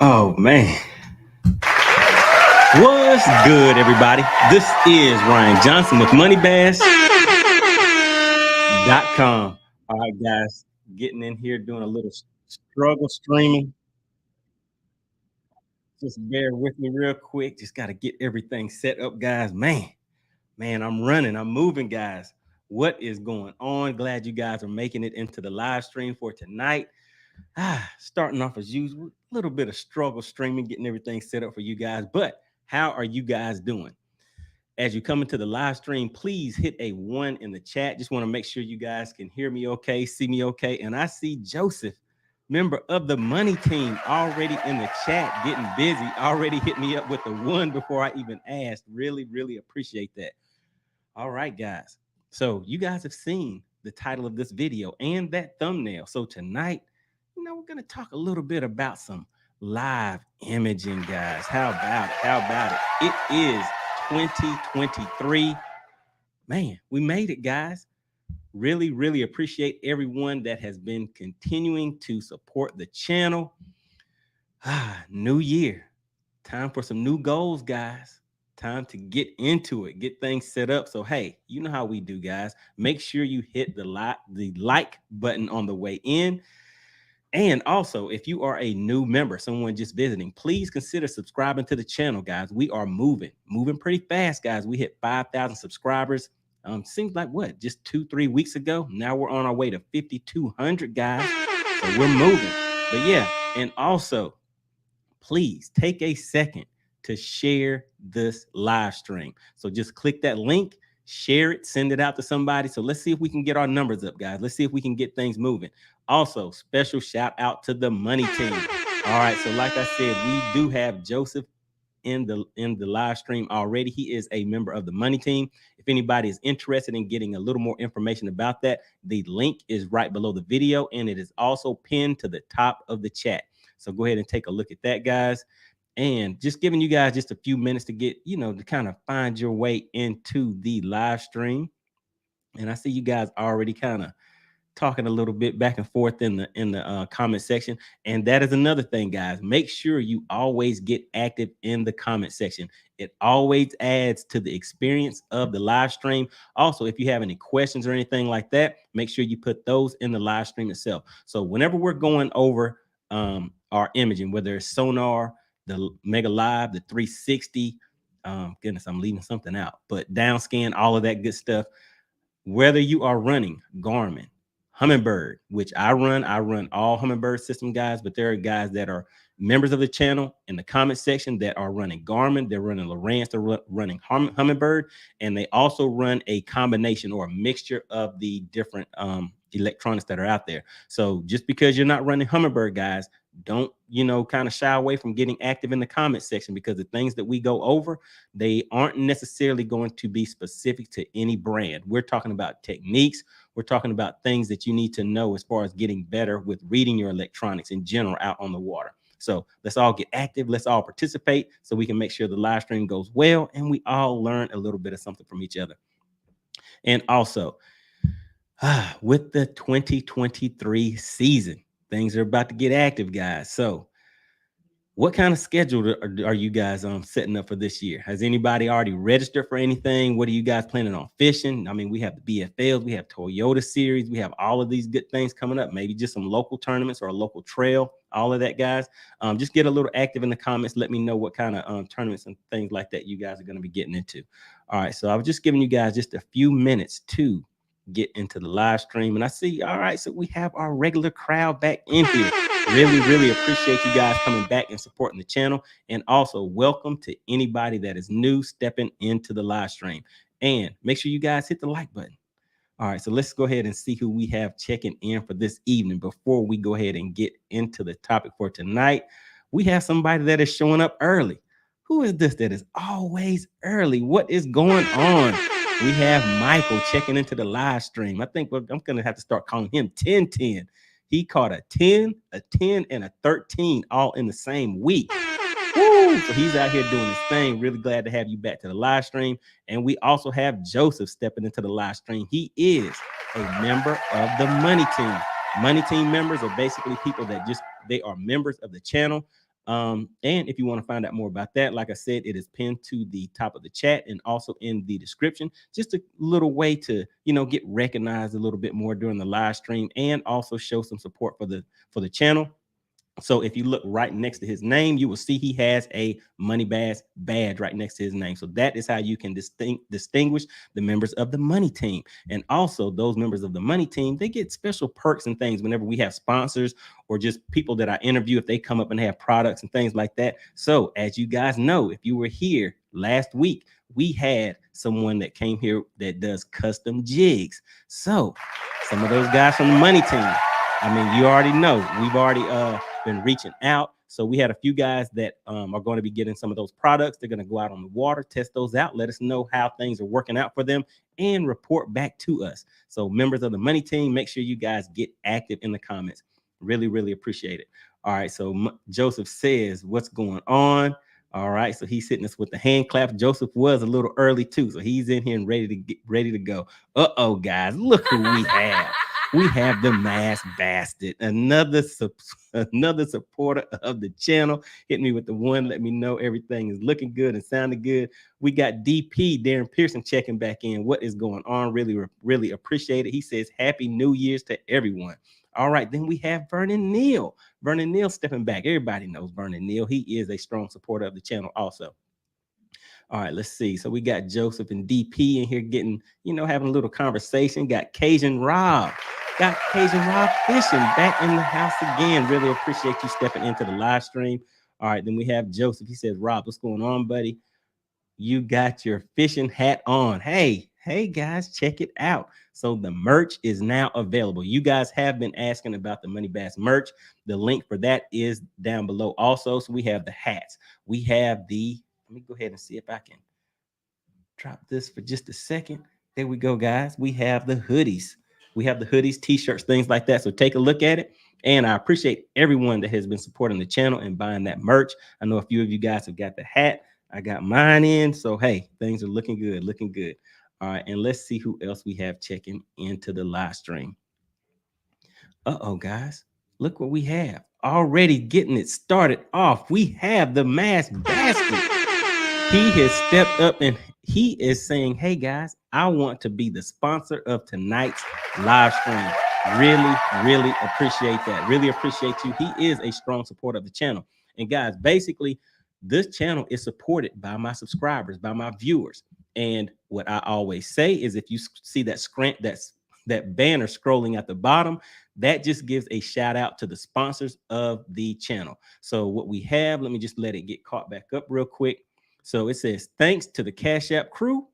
Oh man, what's good, everybody? This is Ryan Johnson with MoneyBass.com. All right, guys, getting in here doing a little struggle streaming. Just bear with me real quick. Just got to get everything set up, guys. Man, I'm running, I'm moving, guys. What is going on? Glad you guys are making it into the live stream for tonight. Starting off as usual, a little bit of struggle streaming, getting everything set up for you guys. But how are you guys doing? As you come into the live stream, please hit a 1 in the chat. Just want to make sure you guys can hear me okay, see me okay. And I see Joseph, member of the money team, already in the chat, getting busy, already hit me up with the 1 before I even asked. Really appreciate that. All right, guys. So you guys have seen the title of this video and that thumbnail. So tonight, we're going to talk a little bit about some live imaging, guys. How about it? How about it? It is 2023. Man, we made it, guys. Really appreciate everyone that has been continuing to support the channel. New year. Time for some new goals, guys. Time to get into it, get things set up. So, hey, you know how we do, guys. Make sure you hit the like button on the way in. And also, if you are a new member, someone just visiting, please consider subscribing to the channel, guys. We are moving pretty fast, guys. We hit 5,000 subscribers. Seems like what, just 2-3 weeks ago. Now we're on our way to 5,200, guys. So we're moving. But yeah, and also, please take a second to share this live stream. So just click that link, share it, send it out to somebody. So let's see if we can get our numbers up, guys. Let's see if we can get things moving. Also, special shout out to the money team. All right, so like I said, we do have Joseph in the live stream already. He is a member of the money team. If anybody is interested in getting a little more information about that, the link is right below the video, and it is also pinned to the top of the chat. So go ahead and take a look at that, guys. And just giving you guys just a few minutes to get, to kind of find your way into the live stream. And I see you guys already kind of talking a little bit back and forth in the comment section. And that is another thing, guys. Make sure you always get active in the comment section. It always adds to the experience of the live stream. Also, if you have any questions or anything like that, make sure you put those in the live stream itself. So whenever we're going over our imaging, whether it's sonar, the Mega Live, the 360, goodness, I'm leaving something out, but down scan, all of that good stuff. Whether you are running Garmin, Humminbird, which I run all Humminbird system, guys, but there are guys that are members of the channel in the comment section that are running Garmin, they're running Lowrance, they're running Humminbird, and they also run a combination or a mixture of the different electronics that are out there. So just because you're not running Humminbird, guys, don't kind of shy away from getting active in the comment section, because the things that we go over, they aren't necessarily going to be specific to any brand. We're talking about techniques. We're talking about things that you need to know as far as getting better with reading your electronics in general out on the water. So let's all get active. Let's all participate so we can make sure the live stream goes well and we all learn a little bit of something from each other. And also, with the 2023 season, things are about to get active, guys. So what kind of schedule are you guys setting up for this year? Has anybody already registered for anything? What are you guys planning on fishing? I mean, we have the BFLs, we have Toyota series, we have all of these good things coming up. Maybe just some local tournaments or a local trail, all of that, guys. Just get a little active in the comments. Let me know what kind of tournaments and things like that you guys are going to be getting into. All right, so I was just giving you guys just a few minutes to get into the live stream. And I see, all right, so we have our regular crowd back in here. Really appreciate you guys coming back and supporting the channel. And also welcome to anybody that is new stepping into the live stream. And make sure you guys hit the like button. All right, so let's go ahead and see who we have checking in for this evening. Before we go ahead and get into the topic for tonight, we have somebody that is showing up early. Who is this that is always early? What is going on? We have Michael checking into the live stream. I think I'm going to have to start calling him 1010. He caught a 10, a 10, and a 13 all in the same week. Woo! So he's out here doing his thing. Really glad to have you back to the live stream. And we also have Joseph stepping into the live stream. He is a member of the money team. Money team members are basically people that they are members of the channel. And if you want to find out more about that, like I said, it is pinned to the top of the chat and also in the description. Just a little way to, get recognized a little bit more during the live stream and also show some support for the channel. So if you look right next to his name, you will see he has a MoneyBass badge right next to his name. So that is how you can distinguish the members of the money team. And also those members of the money team, they get special perks and things whenever we have sponsors or just people that I interview, if they come up and have products and things like that. So as you guys know, if you were here last week, we had someone that came here that does custom jigs. So some of those guys from the money team, I mean, you already know, we've already been reaching out. So we had a few guys that are going to be getting some of those products. They're going to go out on the water, test those out, let us know how things are working out for them, and report back to us. So members of the money team, make sure you guys get active in the comments. Really, really appreciate it. All right. So Joseph says, what's going on? All right. So he's hitting us with the hand clap. Joseph was a little early too. So he's in here and ready to go. Uh-oh, guys, look who we have. We have the Mass Bastard, another supporter of the channel. Hit me with the one. Let me know everything is looking good and sounding good. We got DP, Darren Pearson, checking back in. What is going on? Really, really appreciate it. He says, Happy New Year's to everyone. All right, then we have Vernon Neal. Vernon Neal stepping back. Everybody knows Vernon Neal. He is a strong supporter of the channel also. All right, let's see. So we got Joseph and DP in here getting, having a little conversation. Got Cajun Rob. Got Cajun Rob Fishing back in the house again. Really appreciate you stepping into the live stream. All right, then we have Joseph. He says, Rob, what's going on, buddy? You got your fishing hat on. Hey guys, check it out. So the merch is now available. You guys have been asking about the MoneyBass merch. The link for that is down below also. So we have the hats. We have let me go ahead and see if I can drop this for just a second. There we go, guys. We have the hoodies. We have the hoodies, t-shirts, things like that. So take a look at it. And I appreciate everyone that has been supporting the channel and buying that merch. I know a few of you guys have got the hat. I got mine in. So, hey, things are looking good, looking good. All right. And let's see who else we have checking into the live stream. Uh-oh, guys. Look what we have. Already getting it started off. We have the Mass Bastard. He has stepped up and he is saying, hey guys, I want to be the sponsor of tonight's live stream. Really, really appreciate that. Really appreciate you. He is a strong supporter of the channel. And guys, basically, this channel is supported by my subscribers, by my viewers. And what I always say is if you see that banner scrolling at the bottom, that just gives a shout out to the sponsors of the channel. So what we have, let me just let it get caught back up real quick. So it says, thanks to the Cash App crew.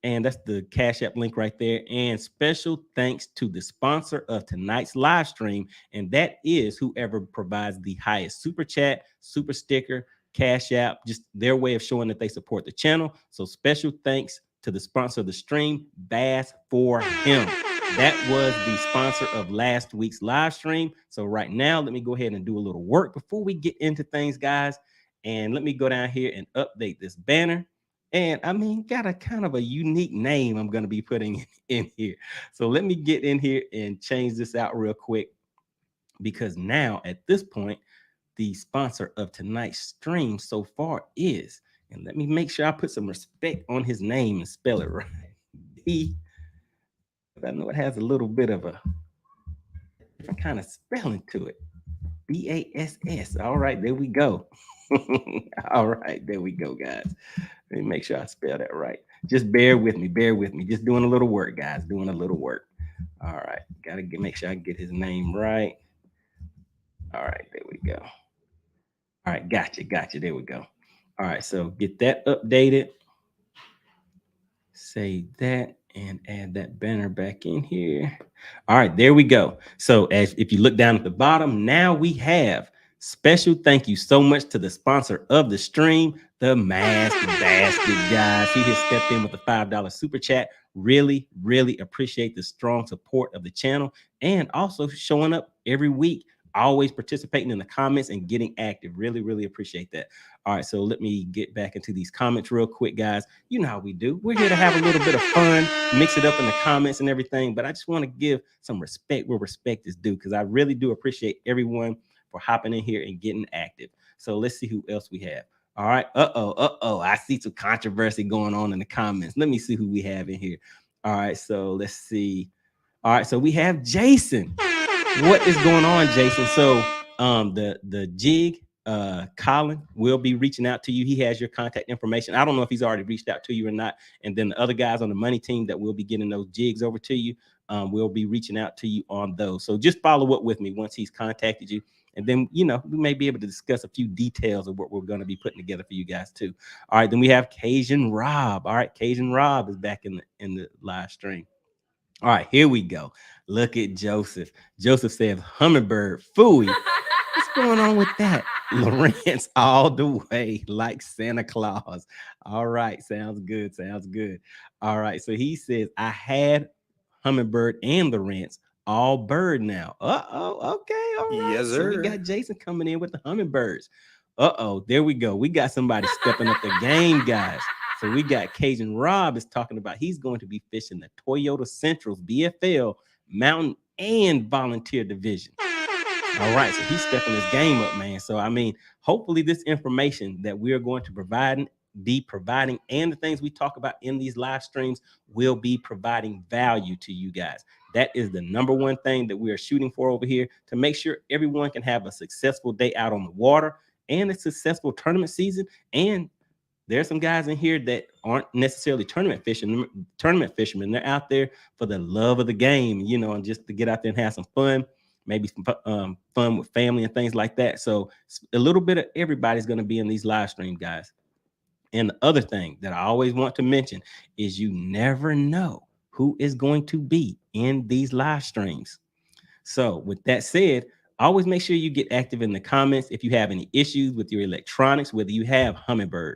And that's the Cash App link right there. And special thanks to the sponsor of tonight's live stream. And that is whoever provides the highest super chat, super sticker, Cash App, just their way of showing that they support the channel. So special thanks to the sponsor of the stream, Bass for him. That was the sponsor of last week's live stream. So right now, let me go ahead and do a little work before we get into things, guys. And let me go down here and update this banner. And I mean, got a kind of a unique name I'm going to be putting in here. So let me get in here and change this out real quick, because now at this point, the sponsor of tonight's stream so far is, and let me make sure I put some respect on his name and spell it right. I know it has a little bit of a different kind of spelling to it. BASS. All right, there we go. All right, there we go, guys. Let me make sure I spell that right. Just bear with me. Just doing a little work, guys. Doing a little work. All right, gotta make sure I get his name right. All right, there we go. All right, gotcha. There we go. All right, so get that updated. Save that and add that banner back in here. All right, there we go. So if you look down at the bottom, now we have special thank you so much to the sponsor of the stream, the Mass Bastard, guys. He has stepped in with a $5 super chat. Really, really appreciate the strong support of the channel and also showing up every week, always participating in the comments and getting active. Really, really appreciate that. All right, so let me get back into these comments real quick, guys. You know how we do. We're here to have a little bit of fun, mix it up in the comments and everything, but I just want to give some respect where respect is due, because I really do appreciate everyone for hopping in here and getting active. So let's see who else we have. All right. I see some controversy going on in the comments. Let me see who we have in here. All right. So let's see. All right. So we have Jason. What is going on, Jason? So the jig, Colin will be reaching out to you. He has your contact information. I don't know if he's already reached out to you or not. And then the other guys on the money team that will be getting those jigs over to you, will be reaching out to you on those. So just follow up with me once he's contacted you. And then, we may be able to discuss a few details of what we're going to be putting together for you guys too. All right. Then we have Cajun Rob. All right. Cajun Rob is back in the live stream. All right, here we go. Look at Joseph. Joseph says, Humminbird, phooey. What's going on with that? Lawrence all the way like Santa Claus. All right, sounds good. Sounds good. All right, so he says, I had Humminbird and Lawrence all bird now. Uh-oh, okay, all right. Yes, So sir. we got Jason coming in with the Humminbirds. Uh-oh, there we go. We got somebody stepping up the game, guys. So we got Cajun Rob is talking about he's going to be fishing the Toyota Central's BFL, Mountain, and Volunteer Division. All right, so he's stepping his game up, man. So, I mean, hopefully this information that we're going to be providing and the things we talk about in these live streams will be providing value to you guys. That is the number one thing that we are shooting for over here, to make sure everyone can have a successful day out on the water and a successful tournament season. And there's some guys in here that aren't necessarily tournament fishermen. They're out there for the love of the game, and just to get out there and have some fun, maybe some fun with family and things like that. So a little bit of everybody's going to be in these live streams, guys. And the other thing that I always want to mention is you never know who is going to be in these live streams. So with that said, always make sure you get active in the comments. If you have any issues with your electronics, whether you have Humminbird,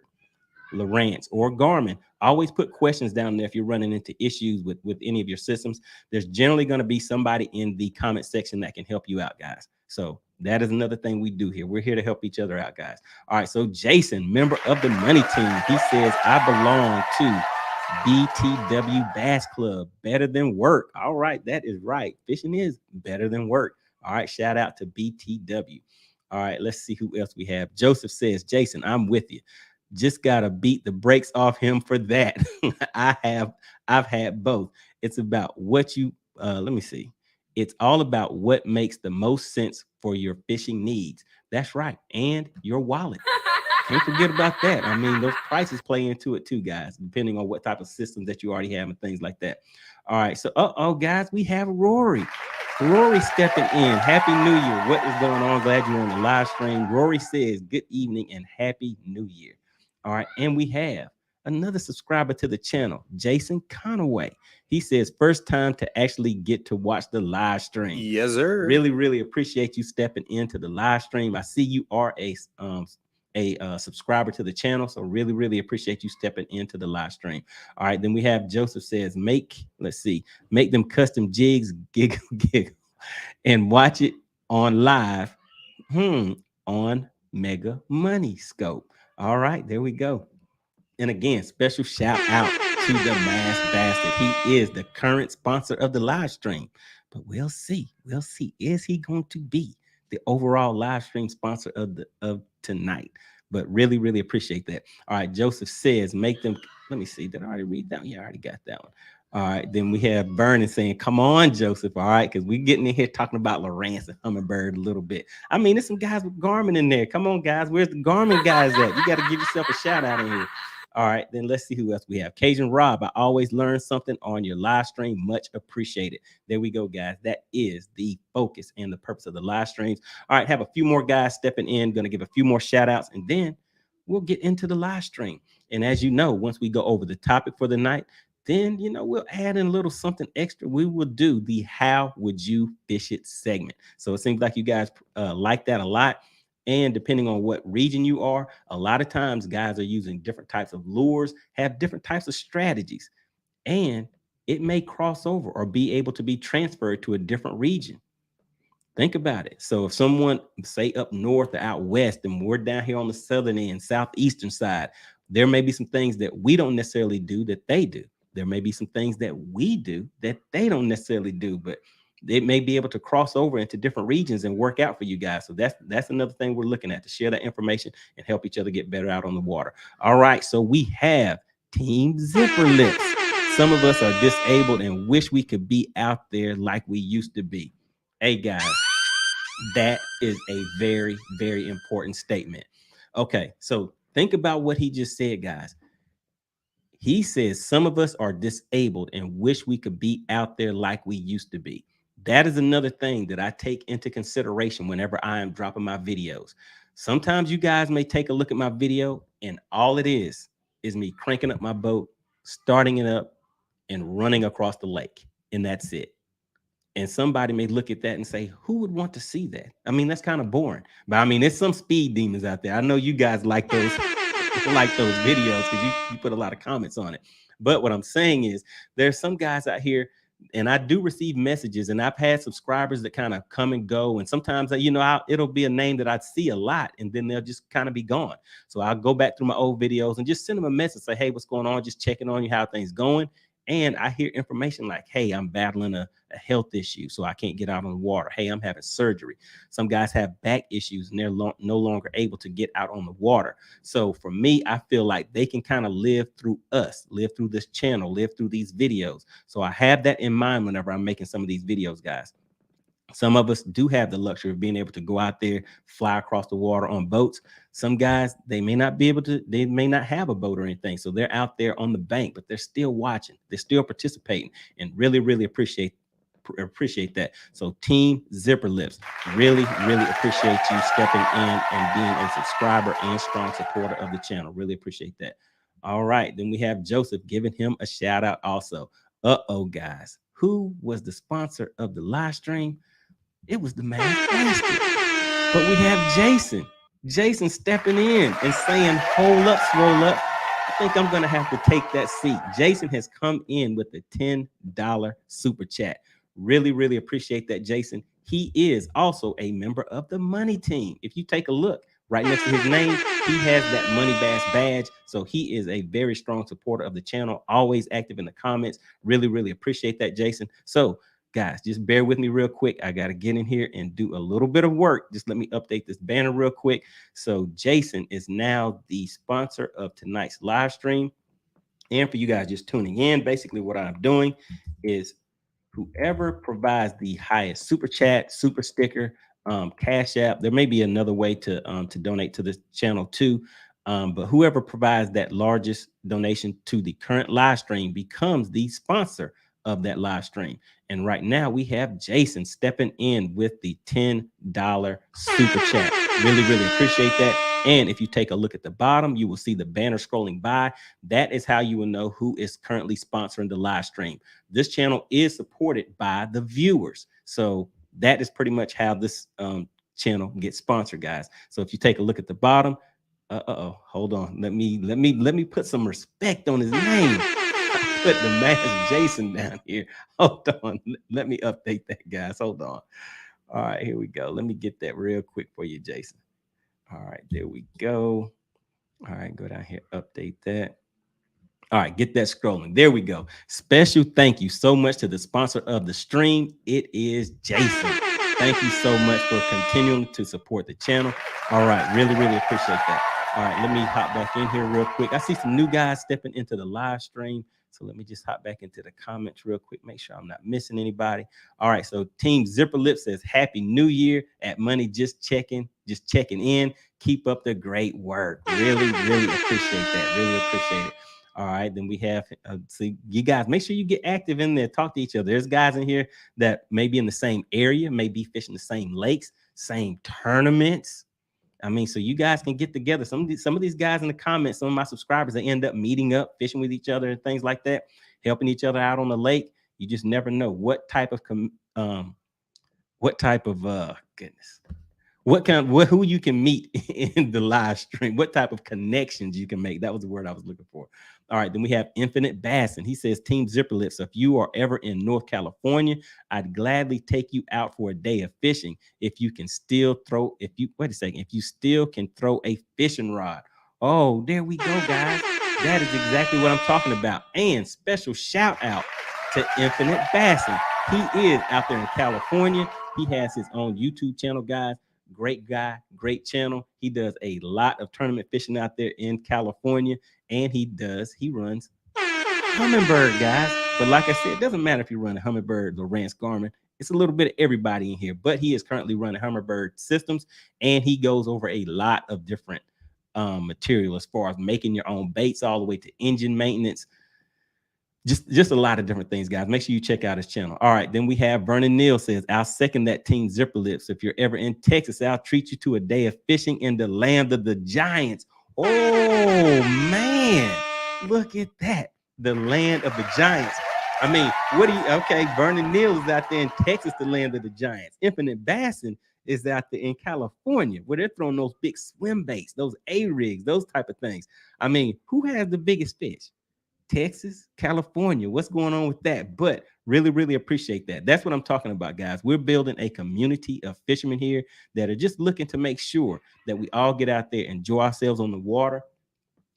Lowrance, or Garmin, always put questions down there if you're running into issues with any of your systems. There's generally going to be somebody in the comment section that can help you out, guys. So that is another thing we do here. We're here to help each other out, guys. All right, so Jason, member of the money team, he says, I belong to BTW Bass Club, better than work. All right, that is right. Fishing is better than work. All right, shout out to BTW. All right, let's see who else we have. Joseph says, Jason, I'm with you. Just gotta beat the brakes off him for that. I've had both. It's about what you let me see. It's all about what makes the most sense for your fishing needs. That's right. And your wallet. Can't forget about that. I mean, those prices play into it too, guys, depending on what type of systems that you already have and things like that. All right. So guys, we have Rory. Rory stepping in. Happy New Year. What is going on? Glad you're on the live stream. Rory says, good evening and Happy New Year. All right, and we have another subscriber to the channel, Jason Conaway. He says, first time to actually get to watch the live stream. Yes, sir. Really, really appreciate you stepping into the live stream. I see you are a subscriber to the channel, so really, really appreciate you stepping into the live stream. All right, then we have Joseph says, make them custom jigs, giggle, and watch it on live on Mega Money Scope. All right, there we go. And again, special shout out to the Mass Bastard. He is the current sponsor of the live stream. But we'll see. We'll see. Is he going to be the overall live stream sponsor of tonight? But really, really appreciate that. All right, Joseph says, make them. Let me see. Did I already read that? Yeah, I already got that one. All right, then we have Vernon saying, come on, Joseph. All right, because we're getting in here talking about Lowrance and Humminbird a little bit. I mean, there's some guys with Garmin in there. Come on, guys. Where's the Garmin guys at? You got to give yourself a shout out in here. All right, then let's see who else we have. Cajun Rob, I always learn something on your live stream. Much appreciated. There we go, guys. That is the focus and the purpose of the live streams. All right, have a few more guys stepping in. Going to give a few more shout outs, and then we'll get into the live stream. And as you know, once we go over the topic for the night, then, we'll add in a little something extra. We will do the How Would You Fish It segment. So it seems like you guys like that a lot. And depending on what region you are, a lot of times guys are using different types of lures, have different types of strategies, and it may cross over or be able to be transferred to a different region. Think about it. So if someone, say up north or out west, and we're down here on the southern end, southeastern side, there may be some things that we don't necessarily do that they do. There may be some things that we do that they don't necessarily do, but it may be able to cross over into different regions and work out for you guys. So that's another thing we're looking at, to share that information and help each other get better out on the water. All right, so we have Team Zipper Lips. Some of us are disabled and wish we could be out there like we used to be. Hey guys, that is a very, very important statement. Okay, so think about what he just said, guys. He says some of us are disabled and wish we could be out there like we used to be. That is another thing that I take into consideration whenever I am dropping my videos. Sometimes you guys may take a look at my video and all it is me cranking up my boat, starting it up, and running across the lake. And that's it. And somebody may look at that and say, who would want to see that? I mean, that's kind of boring. But I mean, there's some speed demons out there. I know you guys like those videos because you put a lot of comments on it. But what I'm saying is there's some guys out here, and I do receive messages, and I've had subscribers that kind of come and go. And sometimes, it'll be a name that I see a lot, and then they'll just kind of be gone. So I'll go back through my old videos and just send them a message, say, hey, what's going on? Just checking on you, how things going. And I hear information like, hey, I'm battling a health issue, so I can't get out on the water. Hey, I'm having surgery. Some guys have back issues and they're no longer able to get out on the water. So for me, I feel like they can kind of live through us, live through this channel, live through these videos. So I have that in mind whenever I'm making some of these videos, guys. Some of us do have the luxury of being able to go out there, fly across the water on boats. Some guys, they may not be able to, they may not have a boat or anything. So they're out there on the bank, but they're still watching. They're still participating, and really, really appreciate that. So Team Zipper Lips, really, really appreciate you stepping in and being a subscriber and strong supporter of the channel. Really appreciate that. All right. Then we have Joseph giving him a shout out also. Uh-oh, guys. Who was the sponsor of the live stream? It was the Masked Bastard. But we have Jason stepping in and saying, hold up, swole up. I think I'm going to have to take that seat. Jason has come in with a $10 super chat. Really, really appreciate that, Jason. He is also a member of the Money Team. If you take a look right next to his name, he has that MoneyBass badge. So he is a very strong supporter of the channel, always active in the comments. Really, really appreciate that, Jason. So guys, just bear with me real quick. I got to get in here and do a little bit of work. Just let me update this banner real quick. So Jason is now the sponsor of tonight's live stream. And for you guys just tuning in, basically what I'm doing is whoever provides the highest super chat, super sticker, cash app, there may be another way to donate to this channel too. But whoever provides that largest donation to the current live stream becomes the sponsor of that live stream. And right now we have Jason stepping in with the $10 super chat. Really, really appreciate that. And if you take a look at the bottom, you will see the banner scrolling by. That is how you will know who is currently sponsoring the live stream. This channel is supported by the viewers. So that is pretty much how this channel gets sponsored, guys. So if you take a look at the bottom, hold on. Let me put some respect on his name. Put the Masked Jason down here. Hold on. Let me update that, guys. Hold on. All right, here we go. Let me get that real quick for you, Jason. All right, there we go. All right, go down here, update that. All right, get that scrolling. There we go. Special thank you so much to the sponsor of the stream. It is Jason. Thank you so much for continuing to support the channel. All right, really, really appreciate that. All right, let me hop back in here real quick. I see some new guys stepping into the live stream. So let me just hop back into the comments real quick, make sure I'm not missing anybody. All right, so Team Zipper Lip says, Happy New Year at Money, just checking in. Keep up the great work. Really, really appreciate that. Really appreciate it. All right, then we have, see, you guys, make sure you get active in there, talk to each other. There's guys in here that may be in the same area, may be fishing the same lakes, same tournaments. I mean, so you guys can get together. Some of these guys in the comments, some of my subscribers, they end up meeting up, fishing with each other and things like that, helping each other out on the lake. You just never know what type of who you can meet in the live stream, what type of connections you can make. That was the word I was looking for. All right, then we have Infinite Bass, and he says, Team Zipper Lips, so if you are ever in North California, I'd gladly take you out for a day of fishing if you can still throw, if you still can throw a fishing rod. Oh, there we go, guys. That is exactly what I'm talking about. And special shout out to Infinite Bassing. He is out there in California. He has his own YouTube channel, guys. Great guy, great channel. He does a lot of tournament fishing out there in California, and he runs Humminbird, guys. But like I said, it doesn't matter if you run a Humminbird or Rance Garmin. It's a little bit of everybody in here, but he is currently running Humminbird systems, and he goes over a lot of different material as far as making your own baits all the way to engine maintenance. Just a lot of different things, guys. Make sure you check out his channel. All right, then we have Vernon Neal says, I'll second that Team Zipper Lips. If you're ever in Texas, I'll treat you to a day of fishing in the land of the giants. Oh, man, look at that. The land of the giants. I mean, okay, Vernon Neal is out there in Texas, the land of the giants. Infinite Bassin is out there in California, where they're throwing those big swim baits, those A-rigs, those type of things. I mean, who has the biggest fish? Texas, California. What's going on with that? But really, really appreciate that. That's what I'm talking about, guys. We're building a community of fishermen here that are just looking to make sure that we all get out there, enjoy ourselves on the water.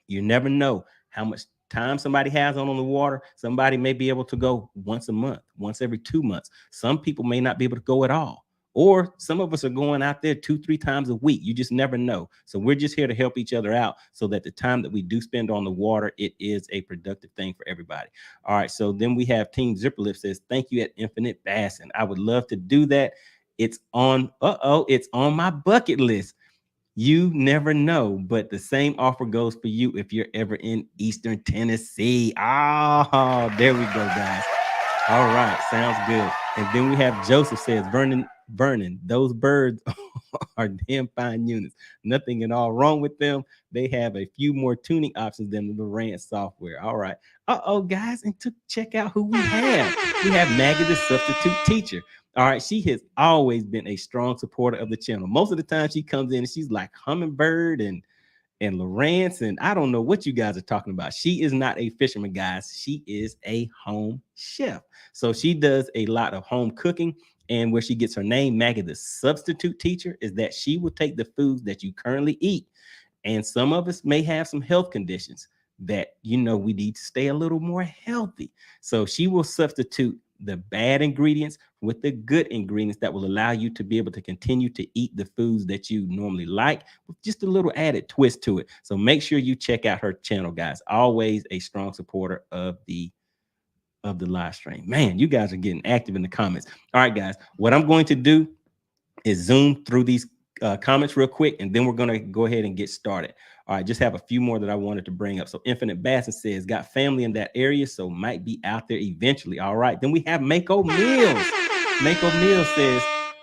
You never know how much time somebody has on the water. Somebody may be able to go once a month, once every 2 months. Some people may not be able to go at all. Or some of us are going out there 2-3 times a week. You just never know. So we're just here to help each other out so that the time that we do spend on the water, it is a productive thing for everybody. All right. So then we have Team Zipper Lip says, thank you at Infinite Bassin. I would love to do that. It's on my bucket list. You never know, but the same offer goes for you if you're ever in Eastern Tennessee. Oh, there we go, guys. All right, sounds good. And then we have Joseph says, Vernon, those birds are damn fine units. Nothing at all wrong with them. They have a few more tuning options than the Rance software. All right. Guys, and to check out who we have. We have Maggie, the substitute teacher. All right, she has always been a strong supporter of the channel. Most of the time she comes in and she's like Humminbird and Lawrence, and I don't know what you guys are talking about. She is not a fisherman, guys. She is a home chef. So she does a lot of home cooking, and where she gets her name, Maggie, the substitute teacher, is that she will take the foods that you currently eat. And some of us may have some health conditions that, we need to stay a little more healthy. So she will substitute the bad ingredients with the good ingredients that will allow you to be able to continue to eat the foods that you normally like with just a little added twist to it. So make sure you check out her channel, guys. Always a strong supporter of the live stream. Man, you guys are getting active in the comments. All right, guys, what I'm going to do is zoom through these comments real quick, and then we're going to go ahead and get started. All right, just have a few more that I wanted to bring up. So Infinite Bassin says, got family in that area, so might be out there eventually. All right, then we have Mako Mills. Mako Mills says,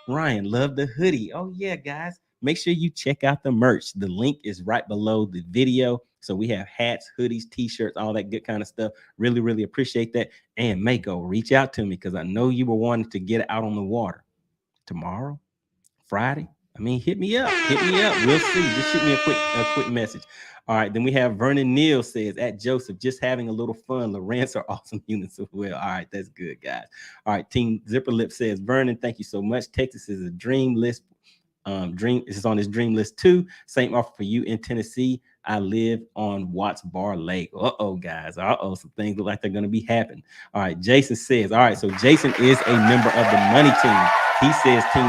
Ryan, love the hoodie. Oh yeah, guys, make sure you check out the merch. The link is right below the video. So we have hats, hoodies, t-shirts, all that good kind of stuff. Really, really appreciate that. And Mako, reach out to me because I know you were wanting to get out on the water tomorrow, Friday. I mean, hit me up. We'll see. Just shoot me a quick message. All right. Then we have Vernon Neal says, at Joseph, just having a little fun. Lawrence are awesome units as well. All right. That's good, guys. All right. Team Zipper Lip says, Vernon, thank you so much. Texas is a dream list. This is on his dream list too. Same offer for you in Tennessee. I live on Watts Bar Lake. Guys. Some things look like they're going to be happening. All right. Jason says, all right. So Jason is a member of the money team. He says, Team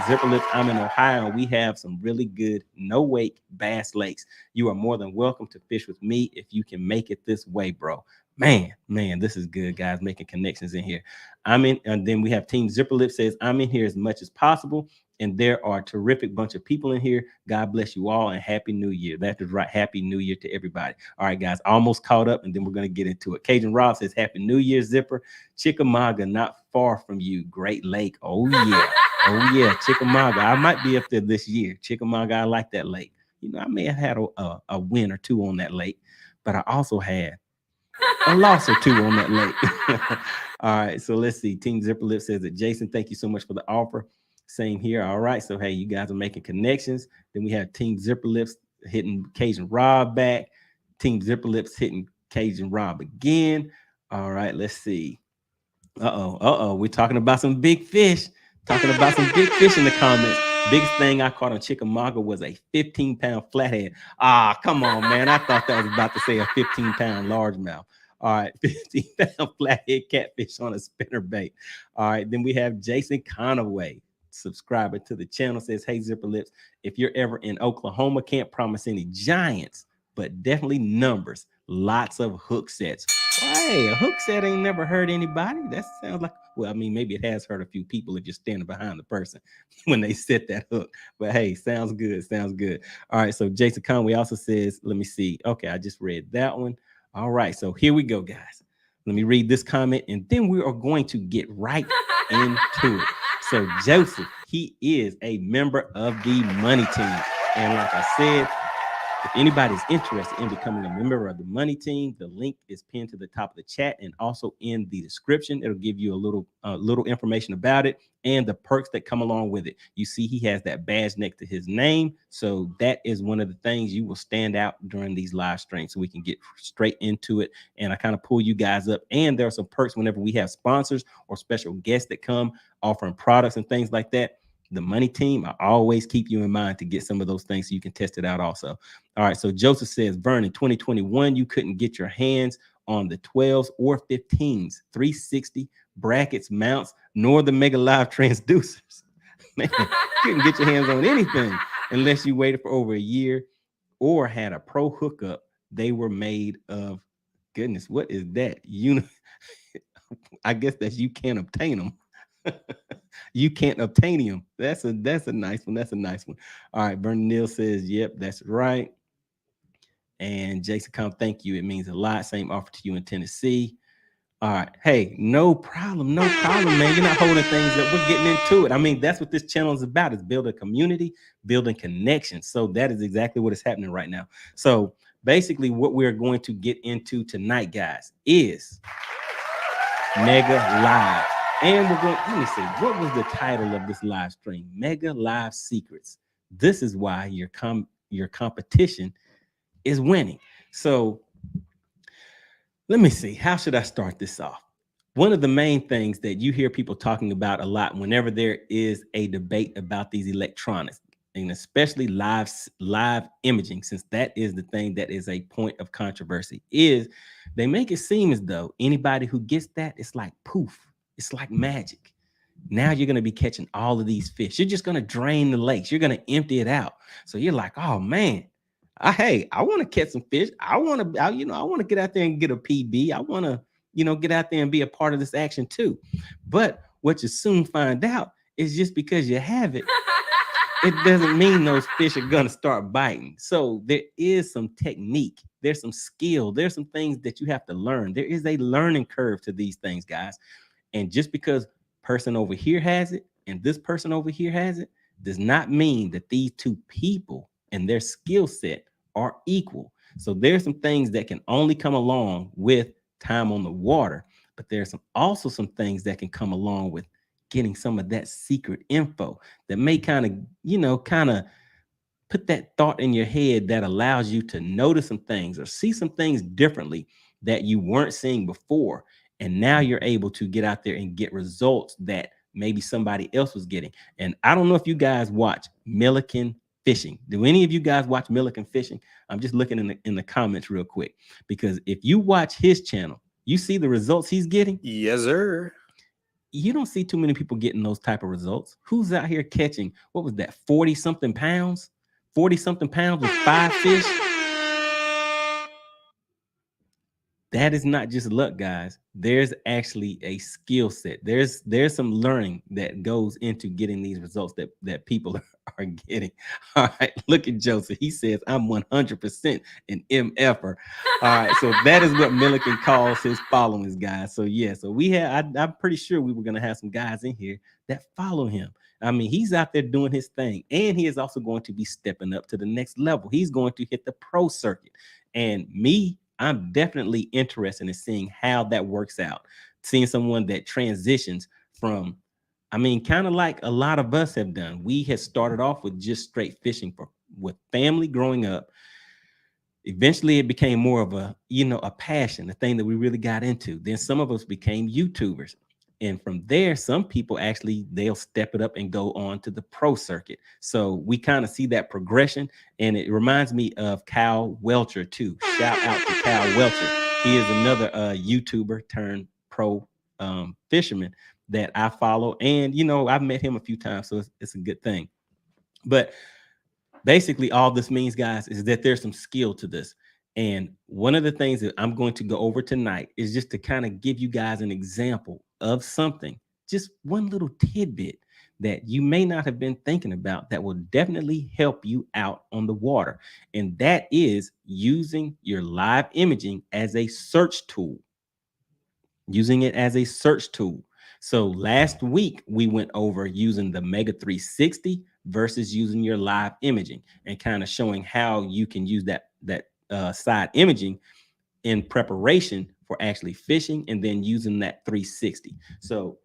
Zipper Lip, I'm in Ohio. We have some really good no-wake bass lakes. You are more than welcome to fish with me if you can make it this way, bro. Man, this is good, guys, making connections in here. And then we have Team Zipper Lip says, I'm in here as much as possible. And there are a terrific bunch of people in here. God bless you all and Happy New Year. That is right. Happy New Year to everybody. All right, guys, almost caught up, and then we're going to get into it. Cajun Rob says, Happy New Year, Zipper. Chickamauga, not far from you. Great Lake. Oh, yeah. Chickamauga. I might be up there this year. Chickamauga, I like that lake. I may have had a win or two on that lake, but I also had a loss or two on that lake. All right, so let's see. Team Zipper Lip says that, Jason, thank you so much for the offer. Same here. All right. So, hey, you guys are making connections. Then we have Team Zipper Lips hitting Cajun Rob back. Team Zipper Lips hitting Cajun Rob again. All right. Let's see. We're talking about some big fish. In the comments. Biggest thing I caught on Chickamauga was a 15-pound flathead. Come on, man. I thought that was about to say a 15-pound largemouth. All right, 15-pound flathead catfish on a spinner bait. All right, then we have Jason Conaway, subscriber to the channel, says, hey, Zipper Lips, if you're ever in Oklahoma, can't promise any giants, but definitely numbers. Lots of hook sets. Hey, a hook set ain't never hurt anybody. That sounds like, well, I mean, maybe it has hurt a few people if you're standing behind the person when they set that hook. But hey, sounds good. Sounds good. All right. So Jason Conway also says, let me see. Okay, I just read that one. All right. So here we go, guys. Let me read this comment, and then we are going to get right into it. So Joseph, he is a member of the Money Team. And like I said, if anybody's interested in becoming a member of the Money Team, the link is pinned to the top of the chat and also in the description. It'll give you a little information about it and the perks that come along with it. You see, he has that badge next to his name. So that is one of the things you will stand out during these live streams, so we can get straight into it. And I kind of pull you guys up. And there are some perks whenever we have sponsors or special guests that come offering products and things like that. The Money Team, I always keep you in mind to get some of those things so you can test it out also. All right, so Joseph says, Vernon, 2021, you couldn't get your hands on the 12s or 15s, 360 brackets, mounts, nor the Mega Live transducers. Man, you couldn't get your hands on anything unless you waited for over a year or had a pro hookup. They were made of, goodness, what is that? I guess that's you can't obtain them. You can't obtain him. That's a nice one. That's a nice one. All right. Vernon Neal says, yep, that's right. And Jason Come, thank you. It means a lot. Same offer to you in Tennessee. All right. Hey, no problem. No problem, man. You're not holding things up. We're getting into it. I mean, that's what this channel is about, is building community, building connections. So that is exactly what is happening right now. So basically what we're going to get into tonight, guys, is Mega Live. And we're going, let me see, what was the title of this live stream? Mega Live Secrets. This is why your competition is winning. So let me see, how should I start this off? One of the main things that you hear people talking about a lot whenever there is a debate about these electronics, and especially live imaging, since that is the thing that is a point of controversy, is they make it seem as though anybody who gets that, it's like poof. It's like magic. Now you're going to be catching all of these fish. You're just going to drain the lakes. You're going to empty it out. So you're like, oh man, hey, I want to catch some fish. I want to get out there and get a PB. I want to, get out there and be a part of this action too. But what you soon find out is just because you have it, it doesn't mean those fish are going to start biting. So there is some technique. There's some skill. There's some things that you have to learn. There is a learning curve to these things, guys. And just because person over here has it and this person over here has it does not mean that these two people and their skill set are equal. So there's some things that can only come along with time on the water, but there's also some things that can come along with getting some of that secret info that may kind of put that thought in your head that allows you to notice some things or see some things differently that you weren't seeing before. And now you're able to get out there and get results that maybe somebody else was getting. And I don't know if you guys watch Milliken Fishing. Do any of you guys watch Milliken Fishing? I'm just looking in the comments real quick, because if you watch his channel, you see the results he's getting. Yes, sir. You don't see too many people getting those type of results. Who's out here catching, what was that, 40-something pounds? 40-something pounds with 5 fish? That is not just luck, guys. There's actually a skill set. There's some learning that goes into getting these results that people are getting. All right, look at Joseph. He says, I'm 100% an MFer. All right, so that is what Milliken calls his followers, guys. So yeah, so I'm pretty sure we were going to have some guys in here that follow him. I mean, he's out there doing his thing, and he is also going to be stepping up to the next level. He's going to hit the pro circuit. And I'm definitely interested in seeing how that works out. Seeing someone that transitions from, I mean, kind of like a lot of us have done. We had started off with just straight fishing with family growing up. Eventually it became more of a passion, a thing that we really got into. Then some of us became YouTubers. And from there, some people they'll step it up and go on to the pro circuit. So we kind of see that progression. And it reminds me of Kyle Welcher too. Shout out to Kyle Welcher. He is another YouTuber turned pro fisherman that I follow. And, you know, I've met him a few times, so it's a good thing. But basically, all this means, guys, is that there's some skill to this. And one of the things that I'm going to go over tonight is just to kind of give you guys an example of something, just one little tidbit that you may not have been thinking about that will definitely help you out on the water. And that is using your live imaging as a search tool. Using it as a search tool. So last week we went over using the Mega 360 versus using your live imaging and kind of showing how you can use that side imaging in preparation for actually fishing and then using that 360. So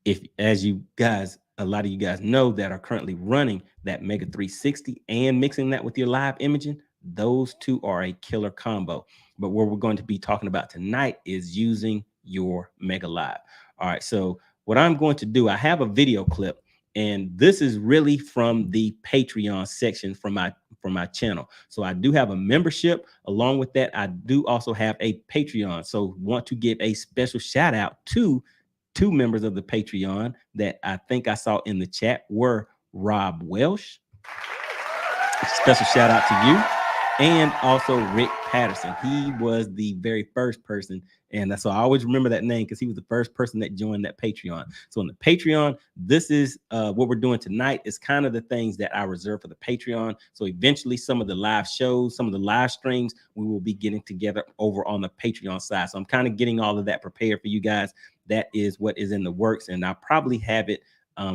if, as you guys, a lot of you guys know that are currently running that Mega 360 and mixing that with your live imaging, those two are a killer combo. But what we're going to be talking about tonight is using your Mega Live. All right, so what I'm going to do, I have a video clip, and this is really from the Patreon section from my channel. So I do have a membership. Along with that, I do also have a Patreon. So want to give a special shout out to two members of the Patreon that I think I saw in the chat were Rob Welsh. Special shout out to you. And also Rick Patterson. He was the very first person. And so I always remember that name because he was the first person that joined that Patreon. So on the Patreon, this is what we're doing tonight is kind of the things that I reserve for the Patreon. So eventually some of the live shows, some of the live streams, we will be getting together over on the Patreon side. So I'm kind of getting all of that prepared for you guys. That is what is in the works. And I'll probably have it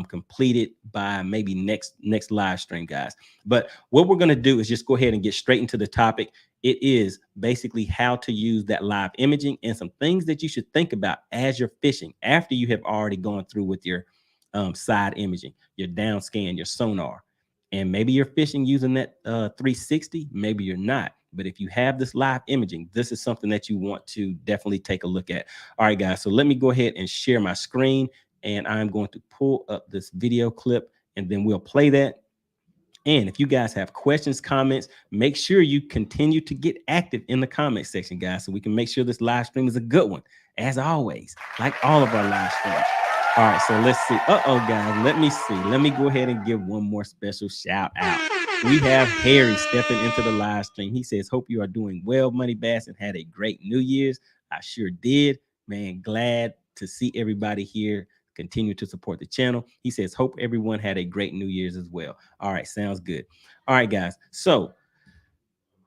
completed by maybe next live stream, guys. But what we're going to do is just go ahead and get straight into the topic. It is basically how to use that live imaging and some things that you should think about as you're fishing after you have already gone through with your side imaging, your down scan, your sonar. And maybe you're fishing using that 360, maybe you're not. But if you have this live imaging, this is something that you want to definitely take a look at. All right, guys, so let me go ahead and share my screen. And I'm going to pull up this video clip and then we'll play that. And if you guys have questions, comments, make sure you continue to get active in the comment section, guys, so we can make sure this live stream is a good one, as always, like all of our live streams. All right, so let's see. Guys, let me see. Let me go ahead and give one more special shout out. We have Harry stepping into the live stream. He says, hope you are doing well, MoneyBass, and had a great New Year's. I sure did, man. Glad to see everybody here. Continue to support the channel. He says, hope everyone had a great New Year's as well. All right, sounds good. All right, guys. So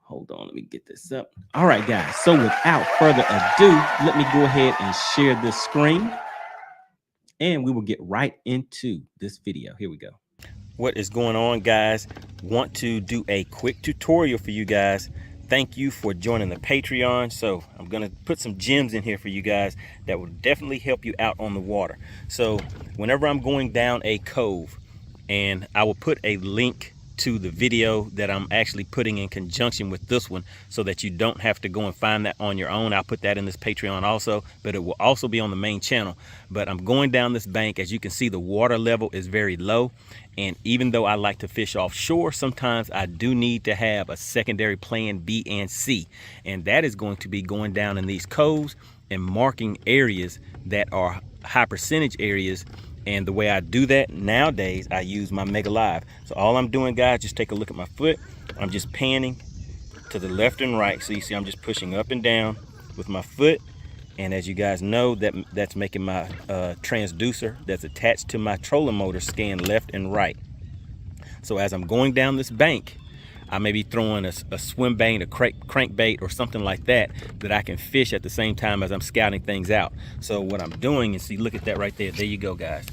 hold on, let me get this up. All right, guys. So without further ado, let me go ahead and share this screen and we will get right into this video. Here we go. What is going on, guys? Want to do a quick tutorial for you guys. Thank you for joining the Patreon. So I'm going to put some gems in here for you guys that will definitely help you out on the water. So whenever I'm going down a cove, and I will put a link to the video that I'm actually putting in conjunction with this one so that you don't have to go and find that on your own. I'll put that in this Patreon also, but it will also be on the main channel. But I'm going down this bank. As you can see, the water level is very low. And even though I like to fish offshore, sometimes I do need to have a secondary plan B and C. And that is going to be going down in these coves and marking areas that are high percentage areas. And the way I do that nowadays, I use my Mega Live. So all I'm doing, guys, just take a look at my foot. I'm just panning to the left and right. So you see I'm just pushing up and down with my foot. And as you guys know, that's making my transducer that's attached to my trolling motor scan left and right. So as I'm going down this bank, I may be throwing a swim bait, a crankbait, or something like that I can fish at the same time as I'm scouting things out. So what I'm doing is, see, look at that right there. There you go, guys.